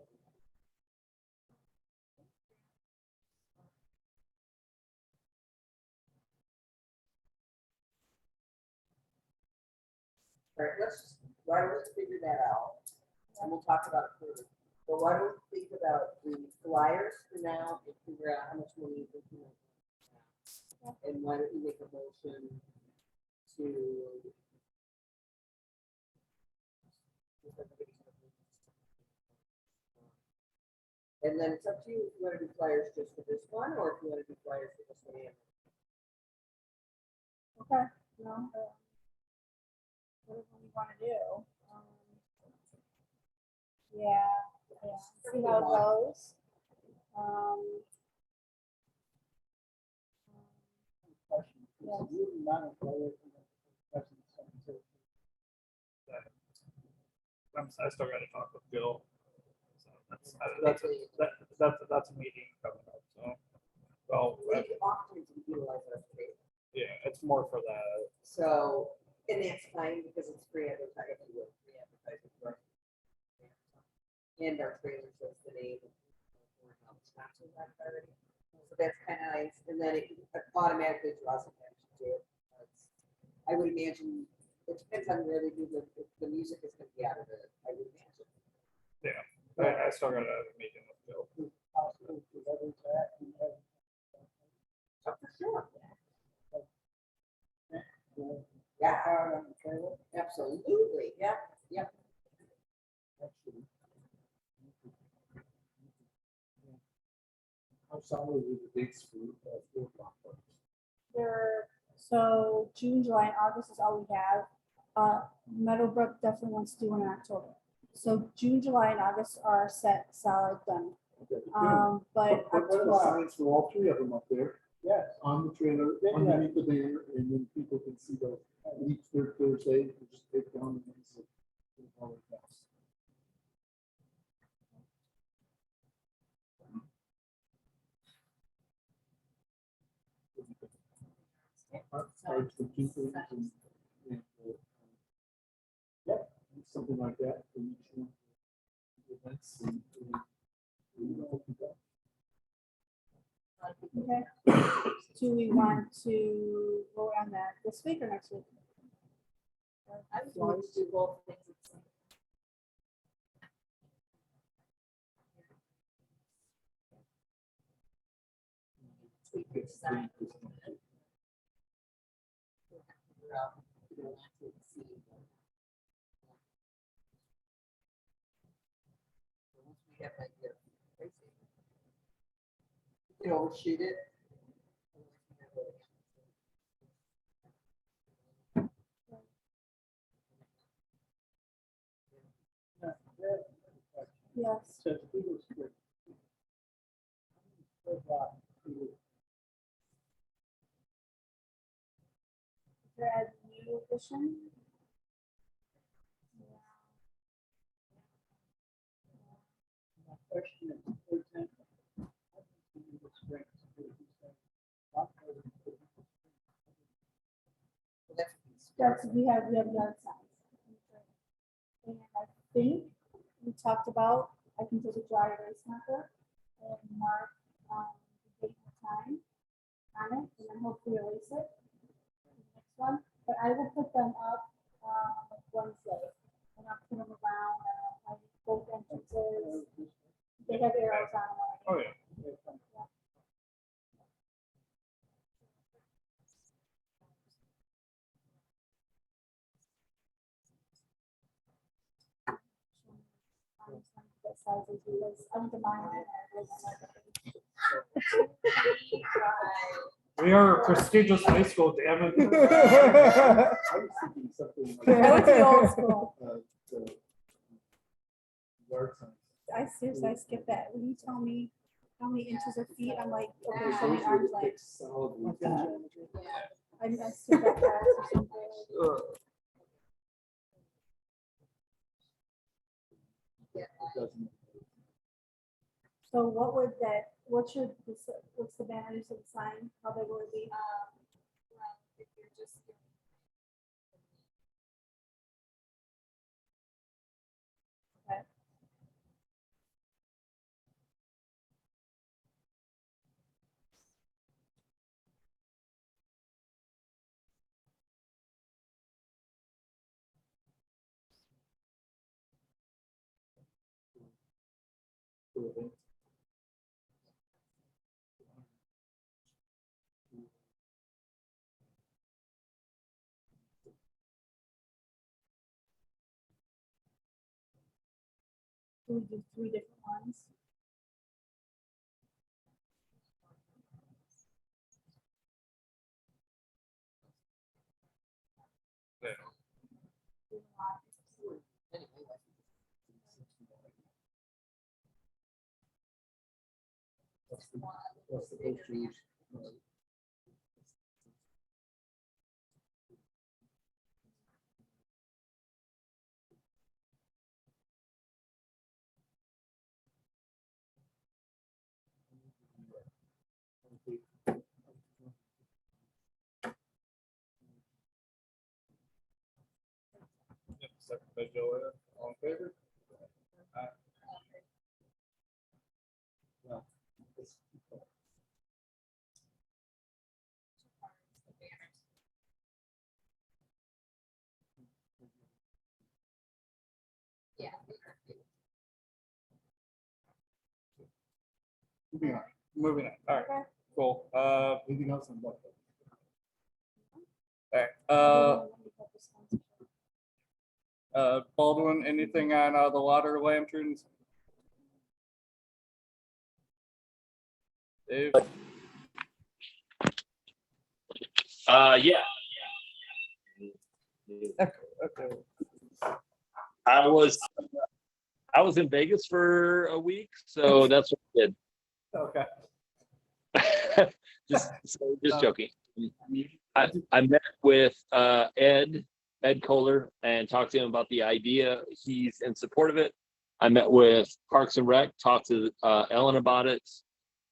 [SPEAKER 6] All right, why don't we figure that out? And we'll talk about it further. But why don't we think about the flyers for now and figure out how much money we can make. And why don't we make a motion to. And then it's up to you if you want to do flyers just for this one, or if you want to do flyers for this one.
[SPEAKER 4] Okay, you know, whatever we wanna do. Yeah, yeah, see how it goes. Um,
[SPEAKER 8] Question.
[SPEAKER 4] Yes.
[SPEAKER 8] You would not employ it in the president's secretary.
[SPEAKER 1] I still gotta talk with Bill. So that's a meeting coming up, so. Well,
[SPEAKER 6] We often utilize our trade.
[SPEAKER 1] yeah, it's more for that.
[SPEAKER 6] So, and that's fine because it's free advertising. Free advertising for us. And our trailers was the name. So that's kind of nice. And then it automatically draws attention to it. I would imagine, it depends on where they do the music is going to be out of it, I would imagine.
[SPEAKER 1] I still gotta have a meeting with Bill.
[SPEAKER 8] Possible to leverage that and have.
[SPEAKER 6] Oh, for sure.
[SPEAKER 8] Yeah. Out on the trailer.
[SPEAKER 6] Absolutely, yeah.
[SPEAKER 5] Actually. How solid are the dates for field conference?
[SPEAKER 4] so June, July, and August is all we have. Meadowbrook definitely wants to do one in October. So June, July, and August are set, solid, done.
[SPEAKER 5] Okay, good.
[SPEAKER 4] But
[SPEAKER 5] But what are the
[SPEAKER 4] October,
[SPEAKER 5] signs for all three of them up there
[SPEAKER 8] Yes.
[SPEAKER 5] on the trailer,
[SPEAKER 8] Yeah.
[SPEAKER 5] underneath the banner, and then people can see those each third Thursday, you just take down and it's all it counts. Cards for two things yep, something like that for each one. Events and,
[SPEAKER 4] okay. Do we want to vote on that this week or next week?
[SPEAKER 7] I was going to do both things at the same. Tweak your design. Figure out if you want to exceed. Once we have like your pricing,
[SPEAKER 6] You can overshoot it.
[SPEAKER 4] Yes.
[SPEAKER 8] Says Eagle Street.
[SPEAKER 4] Is there a new addition?
[SPEAKER 8] My question is, for example, Eagle Springs,
[SPEAKER 4] That's, we have yard signs. And I think we talked about, I can take a dry erase marker and mark, the date and time on it, and then hopefully erase it. for the Next one, but I will put them up, like Wednesday, and I'll put them around, like both entrances. They have arrows on them.
[SPEAKER 1] Oh, yeah.
[SPEAKER 4] That sizes because I went to mine and I was
[SPEAKER 1] We are a prestigious high school, damn it.
[SPEAKER 5] I was thinking something like.
[SPEAKER 4] I went to the old school.
[SPEAKER 5] The yard signs.
[SPEAKER 4] I seriously, I skipped that. When you tell me how many inches of feet, I'm like, okay,
[SPEAKER 5] Because
[SPEAKER 4] show me
[SPEAKER 5] those were
[SPEAKER 4] arms
[SPEAKER 5] the
[SPEAKER 4] length.
[SPEAKER 5] thick, solid ones.
[SPEAKER 4] I skipped that class or something.
[SPEAKER 5] It doesn't.
[SPEAKER 4] So what would that, what's the banner you said sign? How big would it be?
[SPEAKER 7] Well, if you're just.
[SPEAKER 4] Okay. Do we do 3 different ones?
[SPEAKER 5] That's the-
[SPEAKER 7] want a
[SPEAKER 5] That's the
[SPEAKER 7] little bigger
[SPEAKER 5] posters.
[SPEAKER 7] banner.
[SPEAKER 1] Second by Joanne, all in favor?
[SPEAKER 7] Yeah.
[SPEAKER 1] Moving on, all right,
[SPEAKER 4] Okay.
[SPEAKER 1] cool,
[SPEAKER 5] Anything else on that?
[SPEAKER 1] all right,
[SPEAKER 4] Sponsorship.
[SPEAKER 1] Baldwin, anything on, the water lanterns? Dave?
[SPEAKER 2] Yeah.
[SPEAKER 1] Okay,
[SPEAKER 2] I was in Vegas for a week, so that's what
[SPEAKER 1] okay.
[SPEAKER 2] I did. Just joking. I met with Ed Kohler and talked to him about the idea. He's in support of it. I met with Parks and Rec, talked to Ellen about it.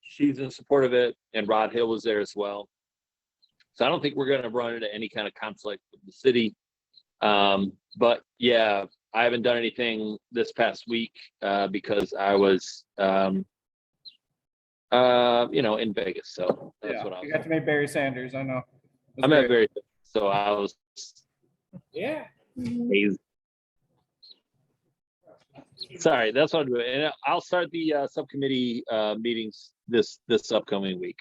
[SPEAKER 2] She's in support of it, and Rod Hill was there as well. So I don't think we're going to run into any kind of conflict with the city. But yeah, I haven't done anything this past week because I was, in Vegas. So that's
[SPEAKER 1] Yeah,
[SPEAKER 2] what I
[SPEAKER 1] you
[SPEAKER 2] was.
[SPEAKER 1] got to meet Barry Sanders, I know. It was
[SPEAKER 2] I'm at
[SPEAKER 1] great.
[SPEAKER 2] very, so I was
[SPEAKER 1] Yeah.
[SPEAKER 2] amazing. Sorry, that's what I'm doing. And I'll start the subcommittee meetings this upcoming week.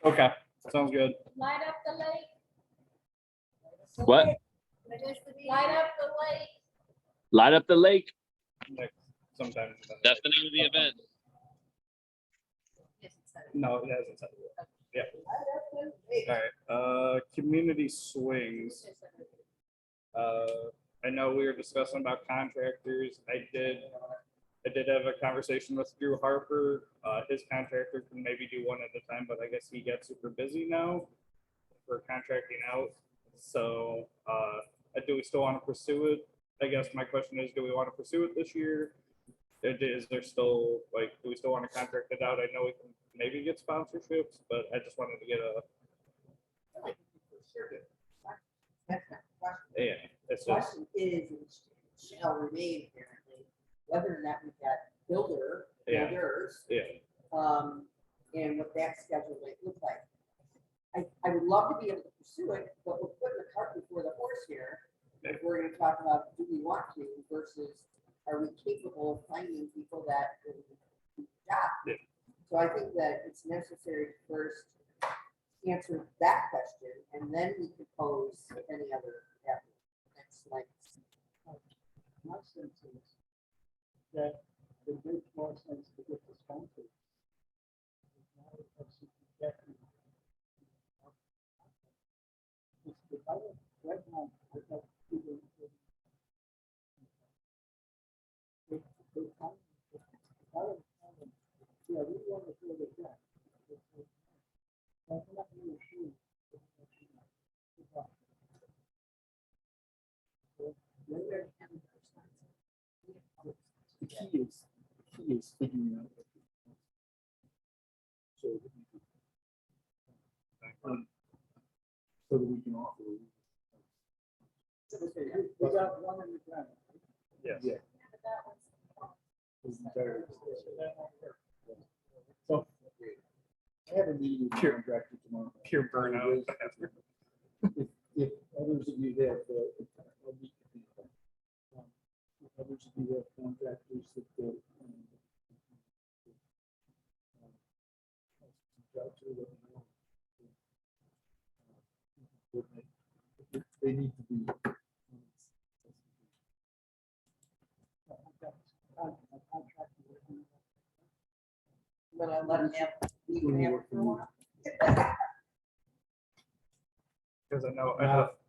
[SPEAKER 1] Okay, sounds good.
[SPEAKER 7] Light up the lake.
[SPEAKER 2] What?
[SPEAKER 7] Light up the lake.
[SPEAKER 2] Light up the lake.
[SPEAKER 1] Next, sometime.
[SPEAKER 2] That's the name of the event.
[SPEAKER 1] No, it hasn't said it yet. Yeah. All right, community swings. I know we were discussing about contractors. I did have a conversation with Drew Harper. His contractor can maybe do one at a time, but I guess he gets super busy now for contracting out. So, do we still want to pursue it? I guess my question is, do we want to pursue it this year? Is there still, like, do we still want to contract it out? I know we can maybe get sponsorships, but I just wanted to get a,
[SPEAKER 6] That's not the question.
[SPEAKER 1] yeah, it's
[SPEAKER 6] The
[SPEAKER 1] just,
[SPEAKER 6] question is, and shall remain apparently, whether or not we got builders,
[SPEAKER 1] yeah,
[SPEAKER 6] and what that schedule might look like. I would love to be able to pursue it, but we're putting the cart before the horse here. If we're gonna talk about, do we want to versus are we capable of finding people that can do the job?
[SPEAKER 1] Yeah.
[SPEAKER 6] So I think that it's necessary to first answer that question, and then we could pose any other next slide.
[SPEAKER 8] My sense is that it makes more sense to get the sponsors. Now we have some projections. If I was right now, I'd like to do the- Yeah, we want to fill the gap. I'm not really sure.
[SPEAKER 5] The key is figuring out. So that we can, so that we can offer.
[SPEAKER 8] We got one in the ground.
[SPEAKER 1] yes.
[SPEAKER 5] Yeah. His entire- So, I have a meeting with the
[SPEAKER 1] Pure-
[SPEAKER 5] contractor tomorrow.
[SPEAKER 1] Pure burnout.
[SPEAKER 5] If others of you have, I'll meet with you. If others of you have contractors that, reach out to, let me know. They need to be.
[SPEAKER 6] But I let them have, you can have it for a while.
[SPEAKER 1] Because I know,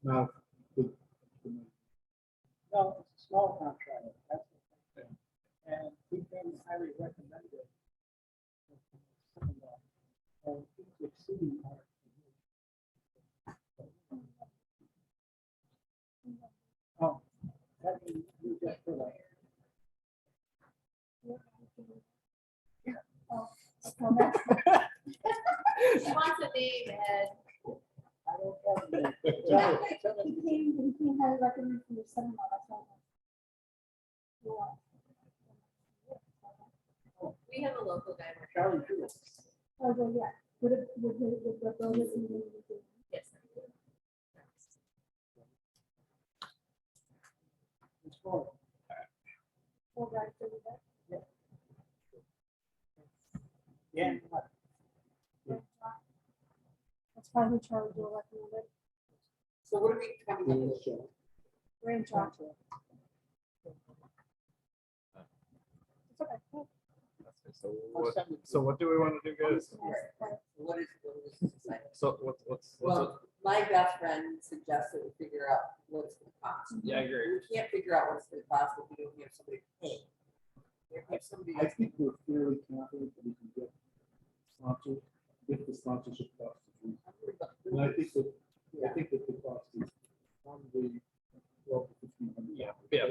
[SPEAKER 5] Now,
[SPEAKER 8] No, it's a small contract, that's the thing. And we've been highly recommended. some of that. And it's exceeding our. Oh, that you just put up.
[SPEAKER 7] She wants a name, Ed.
[SPEAKER 8] I don't have any.
[SPEAKER 4] Yeah, he came, had a recommendation from your son-in-law, that's why.
[SPEAKER 7] We have a local guy.
[SPEAKER 8] Charlie Drew.
[SPEAKER 4] Oh, well, yeah, would the builders even?
[SPEAKER 7] Yes.
[SPEAKER 8] It's for.
[SPEAKER 4] Full guide to do that?
[SPEAKER 8] Yeah.
[SPEAKER 4] That's probably who Charlie will recommend it.
[SPEAKER 6] So what are we coming up with?
[SPEAKER 4] Ranch chocolate. It's okay.
[SPEAKER 1] So what do we want to do, guys?
[SPEAKER 6] What is this exciting?
[SPEAKER 1] So what's
[SPEAKER 6] Well, my best friend suggested we figure out what it's gonna cost.
[SPEAKER 1] Yeah, I agree.
[SPEAKER 6] We can't figure out what it's gonna cost if we don't have somebody to pay. We have somebody
[SPEAKER 5] I
[SPEAKER 6] that's
[SPEAKER 5] think we're fairly confident that we can get sponsors, if the sponsorship cost is reasonable. And I think that the cost is probably 12 to 1,500.
[SPEAKER 1] Yeah.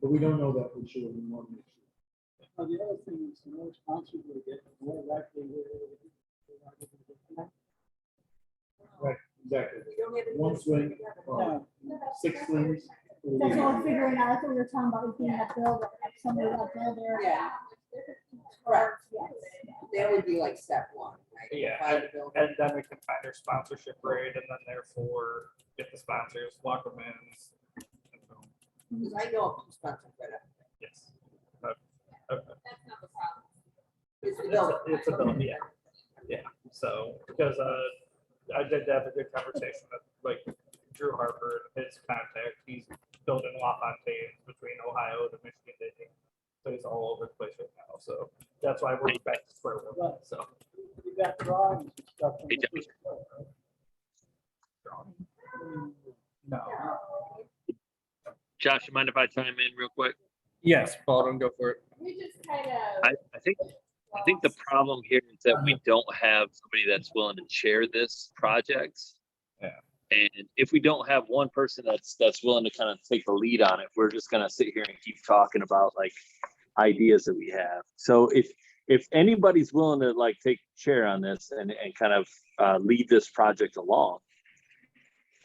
[SPEAKER 5] But we don't know that for sure. We want to make sure.
[SPEAKER 8] Well, the other thing is the more sponsors we get, the more likely we're able to get.
[SPEAKER 5] Right, exactly.
[SPEAKER 6] we don't have. any-
[SPEAKER 5] One swing,
[SPEAKER 8] Yeah.
[SPEAKER 5] 6 swings.
[SPEAKER 4] That's what we're figuring out, that's what we were talking about, being a builder, like somebody that builder.
[SPEAKER 6] Yeah.
[SPEAKER 4] Correct. Yes.
[SPEAKER 6] That would be like step one, right?
[SPEAKER 1] Yeah,
[SPEAKER 6] Find a building.
[SPEAKER 1] And then we can find our sponsorship rate and then therefore get the sponsors, lock them in.
[SPEAKER 6] Because I know of two sponsors right up.
[SPEAKER 1] Yes. Okay.
[SPEAKER 7] That's not the problem.
[SPEAKER 6] It's the building.
[SPEAKER 1] It's a bill, yeah. Yeah, so, because I did have a good conversation with like Drew Harper, his contact, he's building LaFontaine between Ohio to Michigan, so he's all over the place right now, so that's why we're back to square one, so.
[SPEAKER 8] You got drawings and stuff.
[SPEAKER 2] Hey, Josh.
[SPEAKER 1] No.
[SPEAKER 2] Josh, you mind if I chime in real quick?
[SPEAKER 1] Yes, Baldwin, go for it.
[SPEAKER 7] We just kind of.
[SPEAKER 2] I think the problem here is that we don't have somebody that's willing to chair this project.
[SPEAKER 1] Yeah.
[SPEAKER 2] And if we don't have one person that's willing to kind of take the lead on it, we're just gonna sit here and keep talking about like ideas that we have. So if anybody's willing to like take chair on this and kind of lead this project along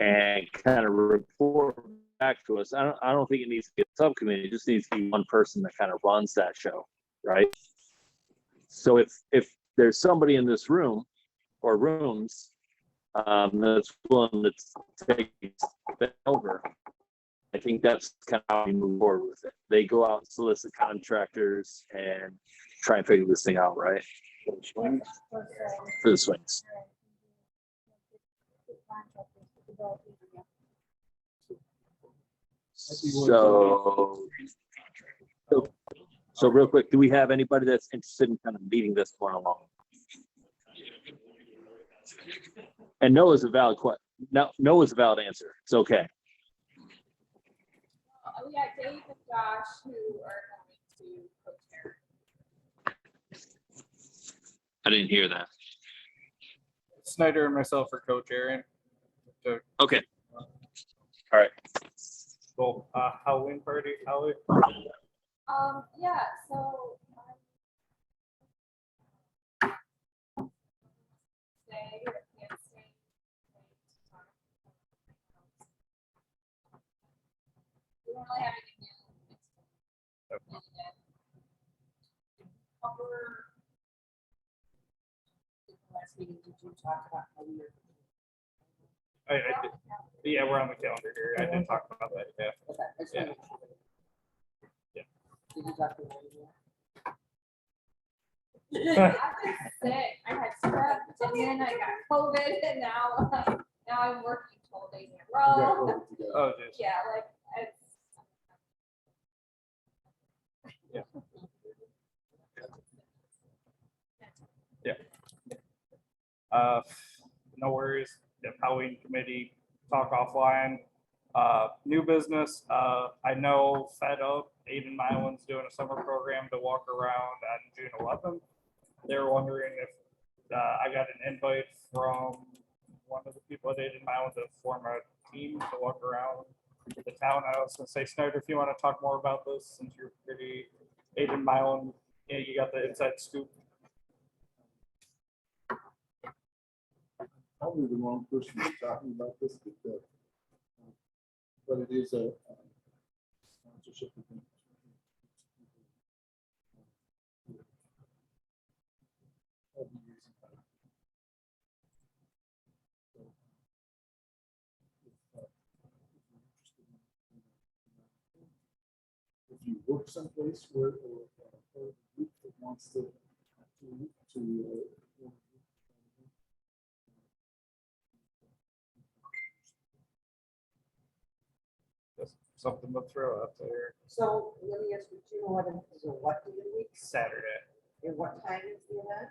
[SPEAKER 2] and kind of report back to us, I don't think it needs to be a subcommittee. It just needs to be one person that kind of runs that show, right? So if there's somebody in this room or rooms that's willing to take it over, I think that's kind of how we move forward with it. They go out and solicit contractors and try and figure this thing out, right? For the swings. So real quick, do we have anybody that's interested in kind of leading this one along? And no is a valid no is a valid answer. It's okay.
[SPEAKER 7] We got Dave and Josh who are going to co-chair.
[SPEAKER 2] I didn't hear that.
[SPEAKER 1] Snyder and myself are co-chairing.
[SPEAKER 2] Okay. All right.
[SPEAKER 1] Cool. Halloween party, Holly?
[SPEAKER 7] Yeah, so. Stay or can't stay. We don't really have anything new. Cover.
[SPEAKER 6] Last meeting, did you talk about how we were?
[SPEAKER 1] I did. Yeah, we're on the calendar here. I didn't talk about that, yeah.
[SPEAKER 6] Okay, I just wanted to make sure.
[SPEAKER 1] Yeah.
[SPEAKER 6] Did you talk to Randy?
[SPEAKER 7] I've been sick. I had strep and then I got COVID and now I'm working 12 days in a row.
[SPEAKER 1] Oh, geez.
[SPEAKER 7] Yeah, like it's.
[SPEAKER 1] No worries. The Halloween committee talk offline. New business, I know Fed Up, Aiden Milan's doing a summer program to walk around on June 11th. They're wondering if I got an invite from one of the people at Aiden Mound to form a team to walk around the town. I was gonna say, Snyder, if you want to talk more about this, since you're pretty Aiden Mound, yeah, you got the inside scoop.
[SPEAKER 5] Probably the wrong person to be talking about this, but it is a sponsorship event. I'll be using that. So, if you work someplace where, or a group that wants to
[SPEAKER 1] Just something to throw out there.
[SPEAKER 6] So let me ask you, June 11th is a what day of the week?
[SPEAKER 1] Saturday.
[SPEAKER 6] And what time is the event?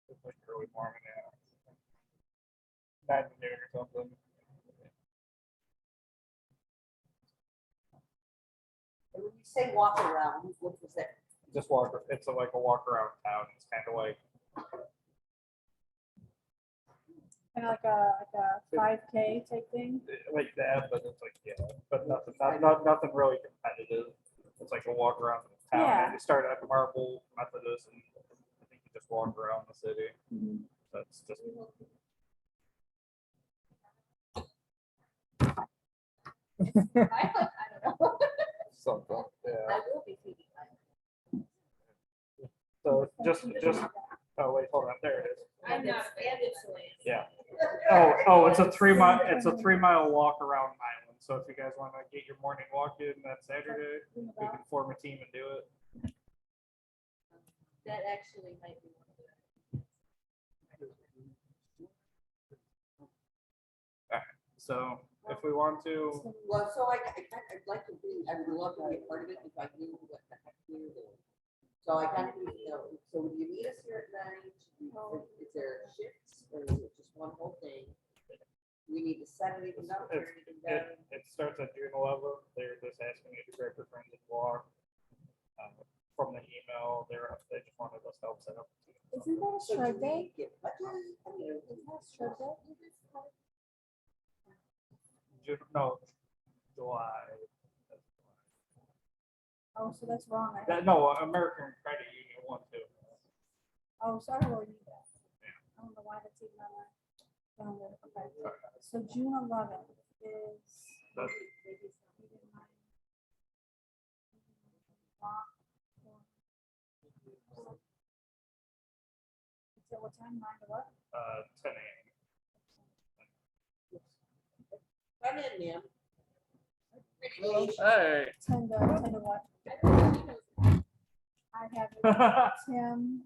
[SPEAKER 1] It's like early morning now. 9 to noon or something.
[SPEAKER 6] And when you say walk around, what was that?
[SPEAKER 1] Just walk, it's like a walk around town. It's kind of like,
[SPEAKER 4] Kind of like a 5K type thing.
[SPEAKER 1] like that, but it's like, yeah, but nothing, nothing really competitive. It's like a walk around the town.
[SPEAKER 4] Yeah.
[SPEAKER 1] And you start at Marble Methodist and I think you just walk around the city. That's just.
[SPEAKER 7] I don't know.
[SPEAKER 1] Something, yeah.
[SPEAKER 7] I will be feeding my.
[SPEAKER 1] So just, oh wait, hold on, there it is.
[SPEAKER 7] I'm not, and it's land.
[SPEAKER 1] Yeah. It's a 3-mile walk around Milan. So if you guys want to get your morning walk in that Saturday, we can form a team and do it.
[SPEAKER 7] That actually might be one of the.
[SPEAKER 1] So if we want to,
[SPEAKER 6] Well, so I'd like to be, I would love to be a part of it if I knew what the heck we were doing. So I kind of, so would you meet us here at night? Is there shifts or is it just one whole thing? We need to set anything up or anything down?
[SPEAKER 1] it starts at June 11th. They're just asking you to grab your friends and walk. From the email, they just wanted us to help set up.
[SPEAKER 4] Isn't that a
[SPEAKER 6] So do
[SPEAKER 4] shred day?
[SPEAKER 6] we get budget? I mean,
[SPEAKER 4] Isn't that a shred day?
[SPEAKER 1] No, July.
[SPEAKER 4] Oh, so that's wrong. I
[SPEAKER 1] No, American Credit Union one too.
[SPEAKER 4] Oh, so I don't really need that. I don't know why that's even on my calendar. Okay. So June 11th is.
[SPEAKER 1] That's-
[SPEAKER 4] It's at what time? 9 to what?
[SPEAKER 1] 10 a.m.
[SPEAKER 6] Come in, ma'am.
[SPEAKER 1] Hey.
[SPEAKER 4] 10 to what? I have it. Tim.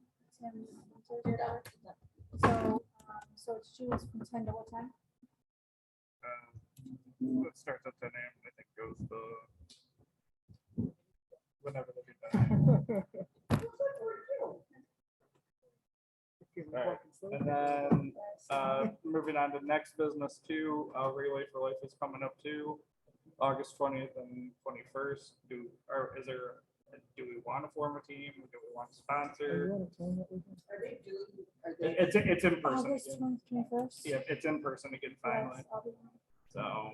[SPEAKER 4] So it's June from 10 to what time?
[SPEAKER 1] It starts at 10 a.m. I think goes to whenever they get done. Alright, and then moving on to next business too, Relay for Life is coming up too, August 20th and 21st. Do we want to form a team? Do we want to sponsor?
[SPEAKER 6] Are they doing, are they?
[SPEAKER 1] It's in person.
[SPEAKER 4] August
[SPEAKER 1] again.
[SPEAKER 4] 21st?
[SPEAKER 1] Yeah, it's in person again finally.
[SPEAKER 4] Yes, I'll be-
[SPEAKER 1] So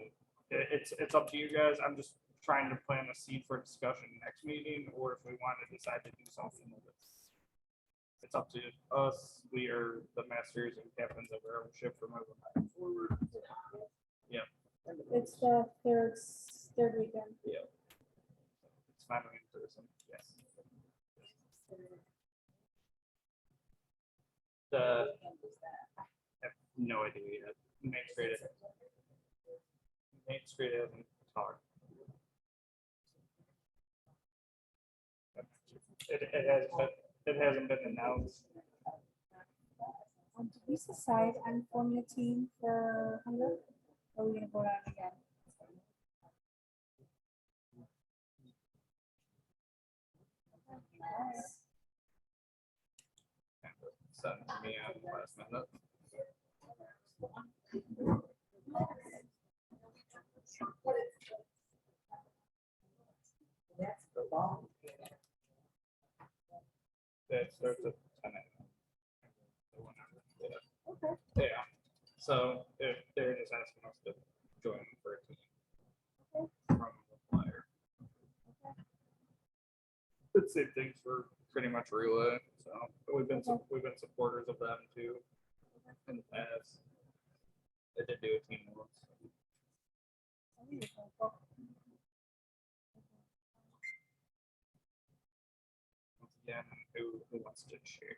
[SPEAKER 1] it's up to you guys. I'm just trying to plant a seed for discussion next meeting, or if we want to decide to do something with it. It's up to us. We are the masters and captains of our own ship from moving forward. Yeah,
[SPEAKER 4] It's the third weekend.
[SPEAKER 1] yeah. It's finally in person, yes. I have no idea yet. Main Street hasn't talked. It hasn't been announced.
[SPEAKER 4] Did we decide on forming a team for Hunger? Or are we gonna vote on it again?
[SPEAKER 1] Sent me on the last minute.
[SPEAKER 6] That's the bomb.
[SPEAKER 1] It starts at 10 a.m. So whenever, yeah.
[SPEAKER 4] Okay.
[SPEAKER 1] Yeah, so if they're just asking us to join for a team
[SPEAKER 4] Okay.
[SPEAKER 1] from the flyer. The same things for pretty much relay, so we've been supporters of them too in the past. They did do a team once. Once again, who wants to share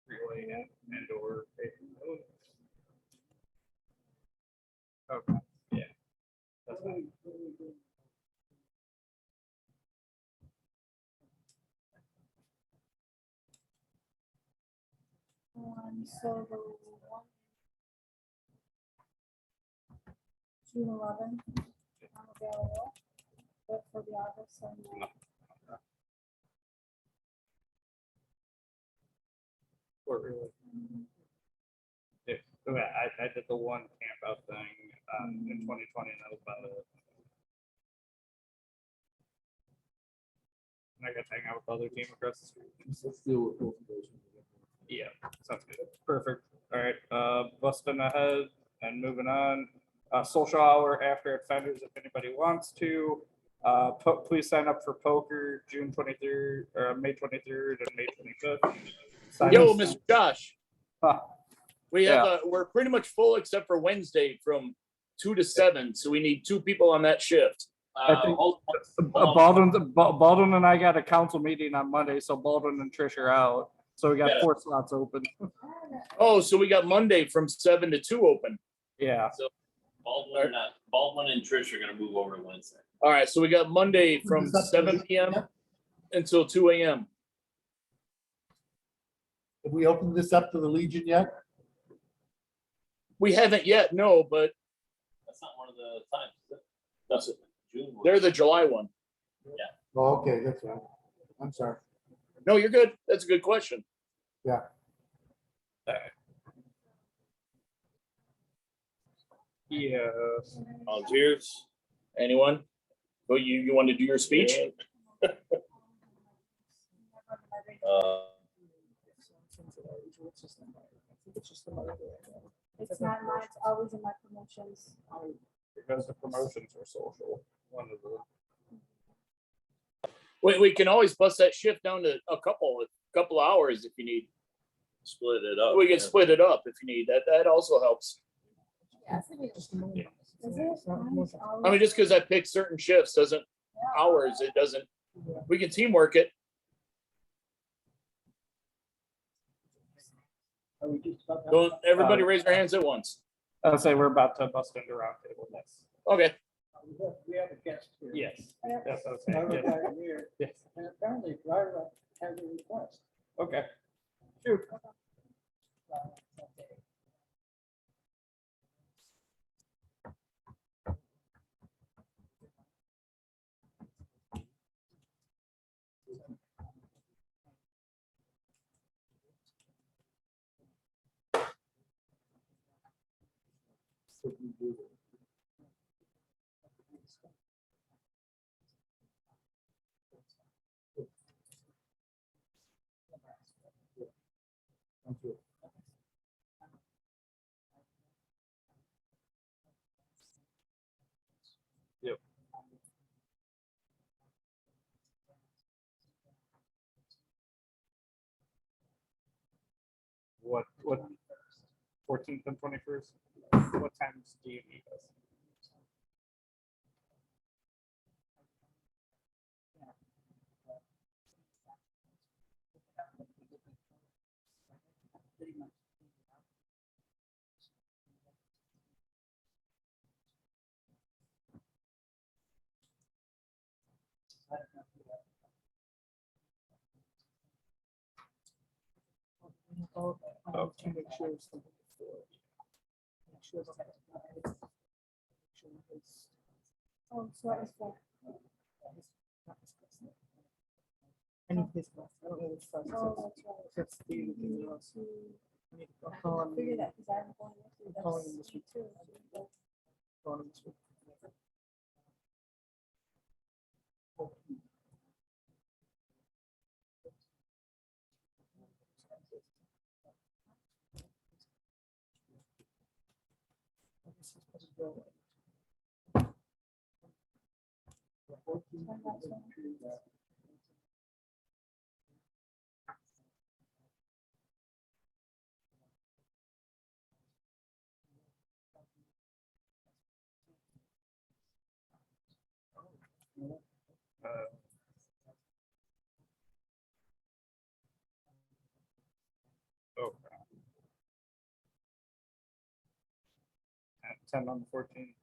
[SPEAKER 1] relay and or okay, yeah. That's fine.
[SPEAKER 4] So the one June 11th, I'm available, but for the August, I'm not.
[SPEAKER 1] Or relay. Yeah, okay, I did the one camp out thing in 2020, and that was about it. And I got to hang out with the other team across the street.
[SPEAKER 5] Let's deal with both of those.
[SPEAKER 1] Yeah, sounds good. Perfect. All right, busting ahead and moving on. Social hour after offenders, if anybody wants to. Please sign up for poker June 23rd, or May 23rd and May 25th. Sign
[SPEAKER 3] Yo,
[SPEAKER 1] up-
[SPEAKER 3] Mr. Josh,
[SPEAKER 1] Huh,
[SPEAKER 3] we have,
[SPEAKER 1] Yeah.
[SPEAKER 3] we're pretty much full except for Wednesday from 2 to 7. So we need 2 people on that shift.
[SPEAKER 1] I think Baldwin and I got a council meeting on Monday, so Baldwin and Trish are out. So we got
[SPEAKER 2] Yeah.
[SPEAKER 1] 4 slots open.
[SPEAKER 3] Oh, so we got Monday from 7 to 2 open.
[SPEAKER 1] Yeah.
[SPEAKER 2] Baldwin and Trish are gonna move over Wednesday.
[SPEAKER 3] All right, so we got Monday from
[SPEAKER 5] Is that the
[SPEAKER 3] 7
[SPEAKER 5] week?
[SPEAKER 3] PM until 2 AM.
[SPEAKER 5] Have we opened this up to the Legion yet?
[SPEAKER 3] We haven't yet, no, but
[SPEAKER 2] That's not one of the times, is it? That's it. June. was-
[SPEAKER 3] they're the July one.
[SPEAKER 5] Oh, okay, that's right. I'm sorry.
[SPEAKER 3] No, you're good. That's a good question.
[SPEAKER 1] Yes.
[SPEAKER 3] Volunteers? Anyone? Oh, you want to do your speech?
[SPEAKER 4] It's not mine, it's always in my promotions.
[SPEAKER 1] Because the promotions are social. One of the.
[SPEAKER 3] We can always bust that shift down to a couple hours if you need.
[SPEAKER 2] Split it up.
[SPEAKER 3] We can
[SPEAKER 2] yeah.
[SPEAKER 3] split it up if you need. That also helps.
[SPEAKER 4] Is it? Mine is
[SPEAKER 3] I mean,
[SPEAKER 4] always-
[SPEAKER 3] just because I pick certain shifts doesn't, hours, it doesn't, we can teamwork it.
[SPEAKER 8] Are we just about to-
[SPEAKER 3] Don't everybody raise their hands at once.
[SPEAKER 1] I'll say we're about to bust into roundtable. Yes.
[SPEAKER 3] Okay.
[SPEAKER 8] We have a guest here.
[SPEAKER 1] Yes.
[SPEAKER 4] Yep.
[SPEAKER 1] That's what I'm saying.
[SPEAKER 8] Driver
[SPEAKER 1] Yes.
[SPEAKER 8] right here,
[SPEAKER 1] Yes.
[SPEAKER 8] and apparently driver has a request.
[SPEAKER 1] Okay. Shoot. Yep. What 14th and 21st? What times do you need us?
[SPEAKER 8] To make sure it's the week before. Make sure it's- make sure it's-
[SPEAKER 4] Oh, so that was for,
[SPEAKER 8] I need his class. I don't know which class.
[SPEAKER 4] oh, that's right.
[SPEAKER 8] That's the,
[SPEAKER 4] You need to,
[SPEAKER 8] I need to call him.
[SPEAKER 4] figure that, because I'm going with you.
[SPEAKER 8] Calling
[SPEAKER 4] That's
[SPEAKER 8] him this week.
[SPEAKER 4] too.
[SPEAKER 8] Call him this week.
[SPEAKER 1] Uh, Oh. At 10 on the 14th.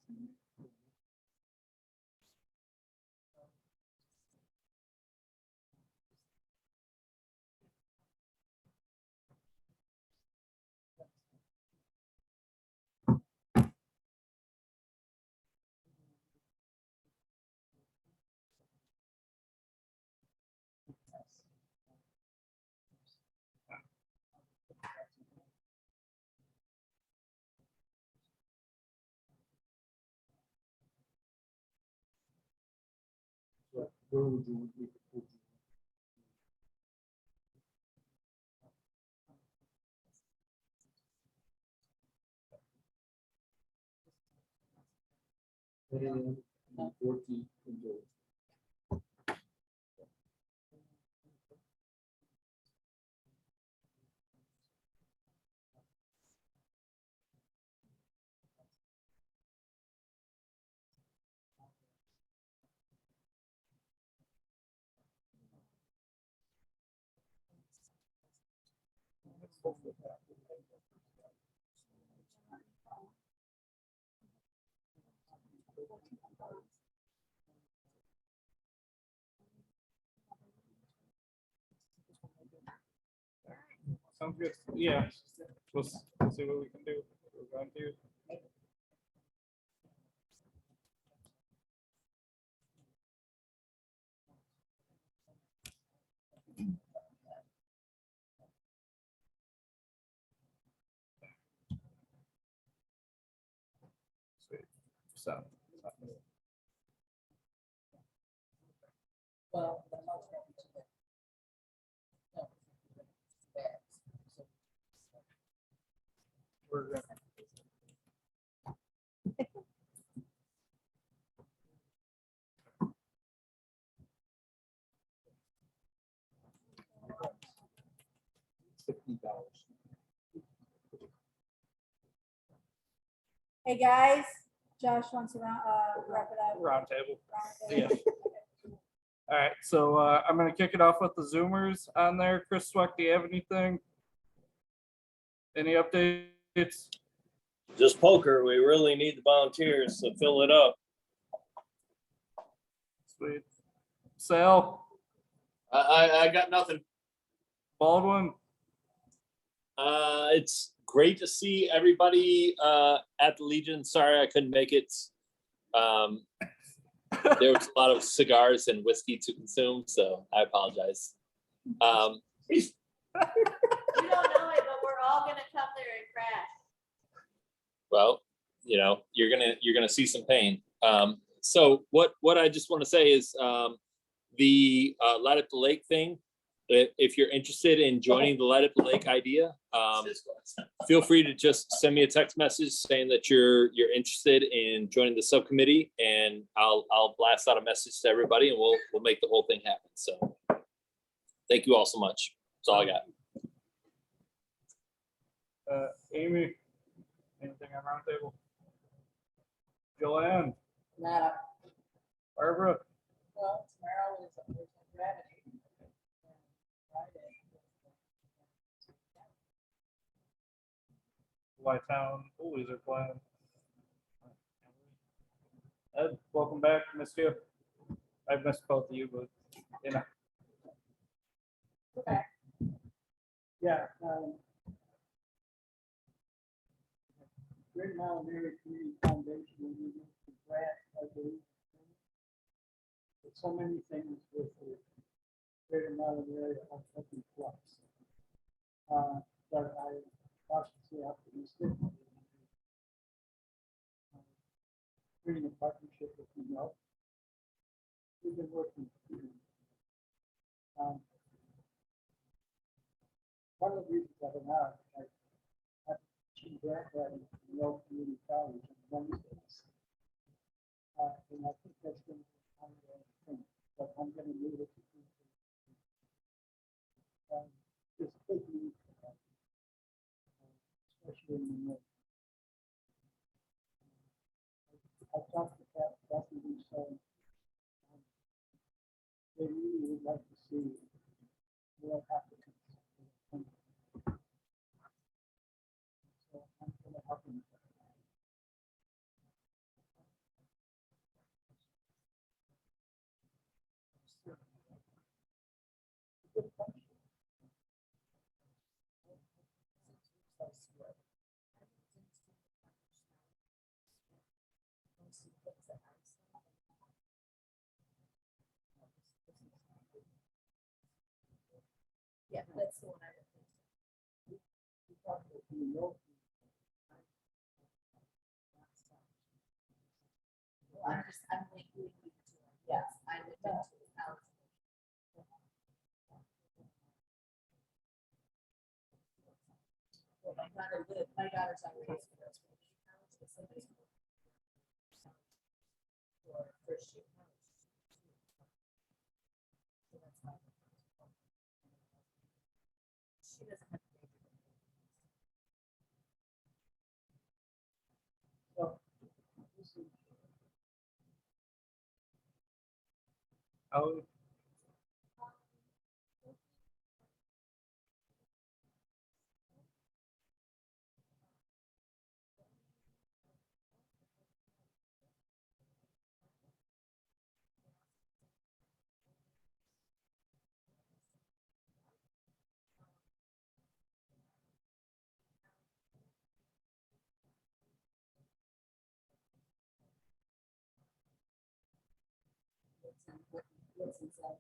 [SPEAKER 5] So where would you want me to put you? And 14 until
[SPEAKER 1] Sounds good. Yeah. We'll see what we can do. We're going to. Sweet. So.
[SPEAKER 6] Well,
[SPEAKER 1] We're gonna.
[SPEAKER 5] $50.
[SPEAKER 4] Hey, guys, Josh wants to wrap it up.
[SPEAKER 1] Round table.
[SPEAKER 4] Round table.
[SPEAKER 1] All right, so I'm gonna kick it off with the Zoomers on there. Chris Sweck, do you have anything? Any updates?
[SPEAKER 9] Just poker. We really need the volunteers to fill it up.
[SPEAKER 1] Sweet. Sal,
[SPEAKER 3] I got nothing.
[SPEAKER 1] Baldwin,
[SPEAKER 2] It's great to see everybody at the Legion. Sorry I couldn't make it. There was a lot of cigars and whiskey to consume, so I apologize.
[SPEAKER 7] You don't know it, but we're all gonna come there and crash.
[SPEAKER 2] Well, you're gonna see some pain. So what I just want to say is the Light Up the Lake thing. If you're interested in joining the Light Up the Lake idea, feel free to just send me a text message saying that you're interested in joining the subcommittee, and I'll blast out a message to everybody, and we'll make the whole thing happen. So thank you all so much. That's all I got.
[SPEAKER 1] Amy, anything on round table? Joanne,
[SPEAKER 6] Nada.
[SPEAKER 1] Barbara,
[SPEAKER 6] Well, tomorrow is a gravity. Friday.
[SPEAKER 1] White Town Bullies are playing. Ed, welcome back. Missed you. I've missed both of you, but
[SPEAKER 6] Okay.
[SPEAKER 8] Yeah. Great Mountain Area Community Foundation, we need to grant, I believe. But so many things with the Greater Mountain Area are taking flux. But I cautiously optimistic. Creating a partnership with New York. We've been working. One of the reasons I've been out, I have two grant writing from New York Community College, and Wednesdays. And I think that's going to be kind of a thing, but I'm going to move it to Tuesday. Just quickly, especially in the middle. I talked to Kathy, who said they really would like to see more applicants. So I'm going to help them. Good question.
[SPEAKER 7] Yeah, that's the one I would think. Well, I'm linking you to it. Yes, I looked into the house. Well, my daughter's on race for those. For first year. So that's why. She doesn't have.
[SPEAKER 8] So, this is
[SPEAKER 1] Oh,
[SPEAKER 6] What's inside?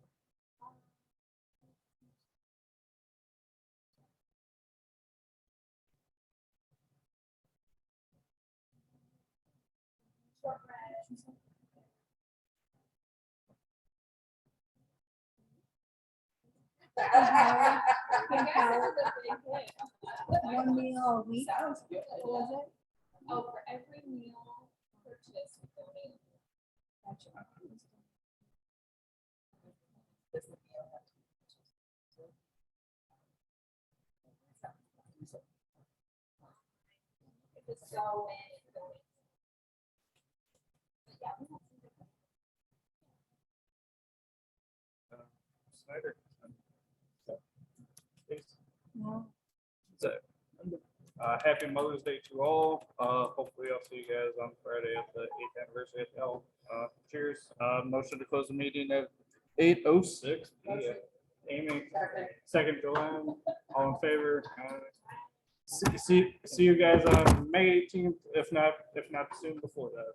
[SPEAKER 4] One meal a week.
[SPEAKER 7] Sounds good.
[SPEAKER 4] What was it?
[SPEAKER 7] Oh, for every meal purchase, we donate. If it's so many, donate. But yeah, we have some different-
[SPEAKER 1] Snyder.
[SPEAKER 4] No.
[SPEAKER 1] So, happy Mother's Day to all. Hopefully I'll see you guys on Friday at the 8th anniversary at L. Cheers. Motion to close the meeting at 8:06 p.m. Amy, second Joanne, all in favor? See you guys on May 18th, if not soon before that.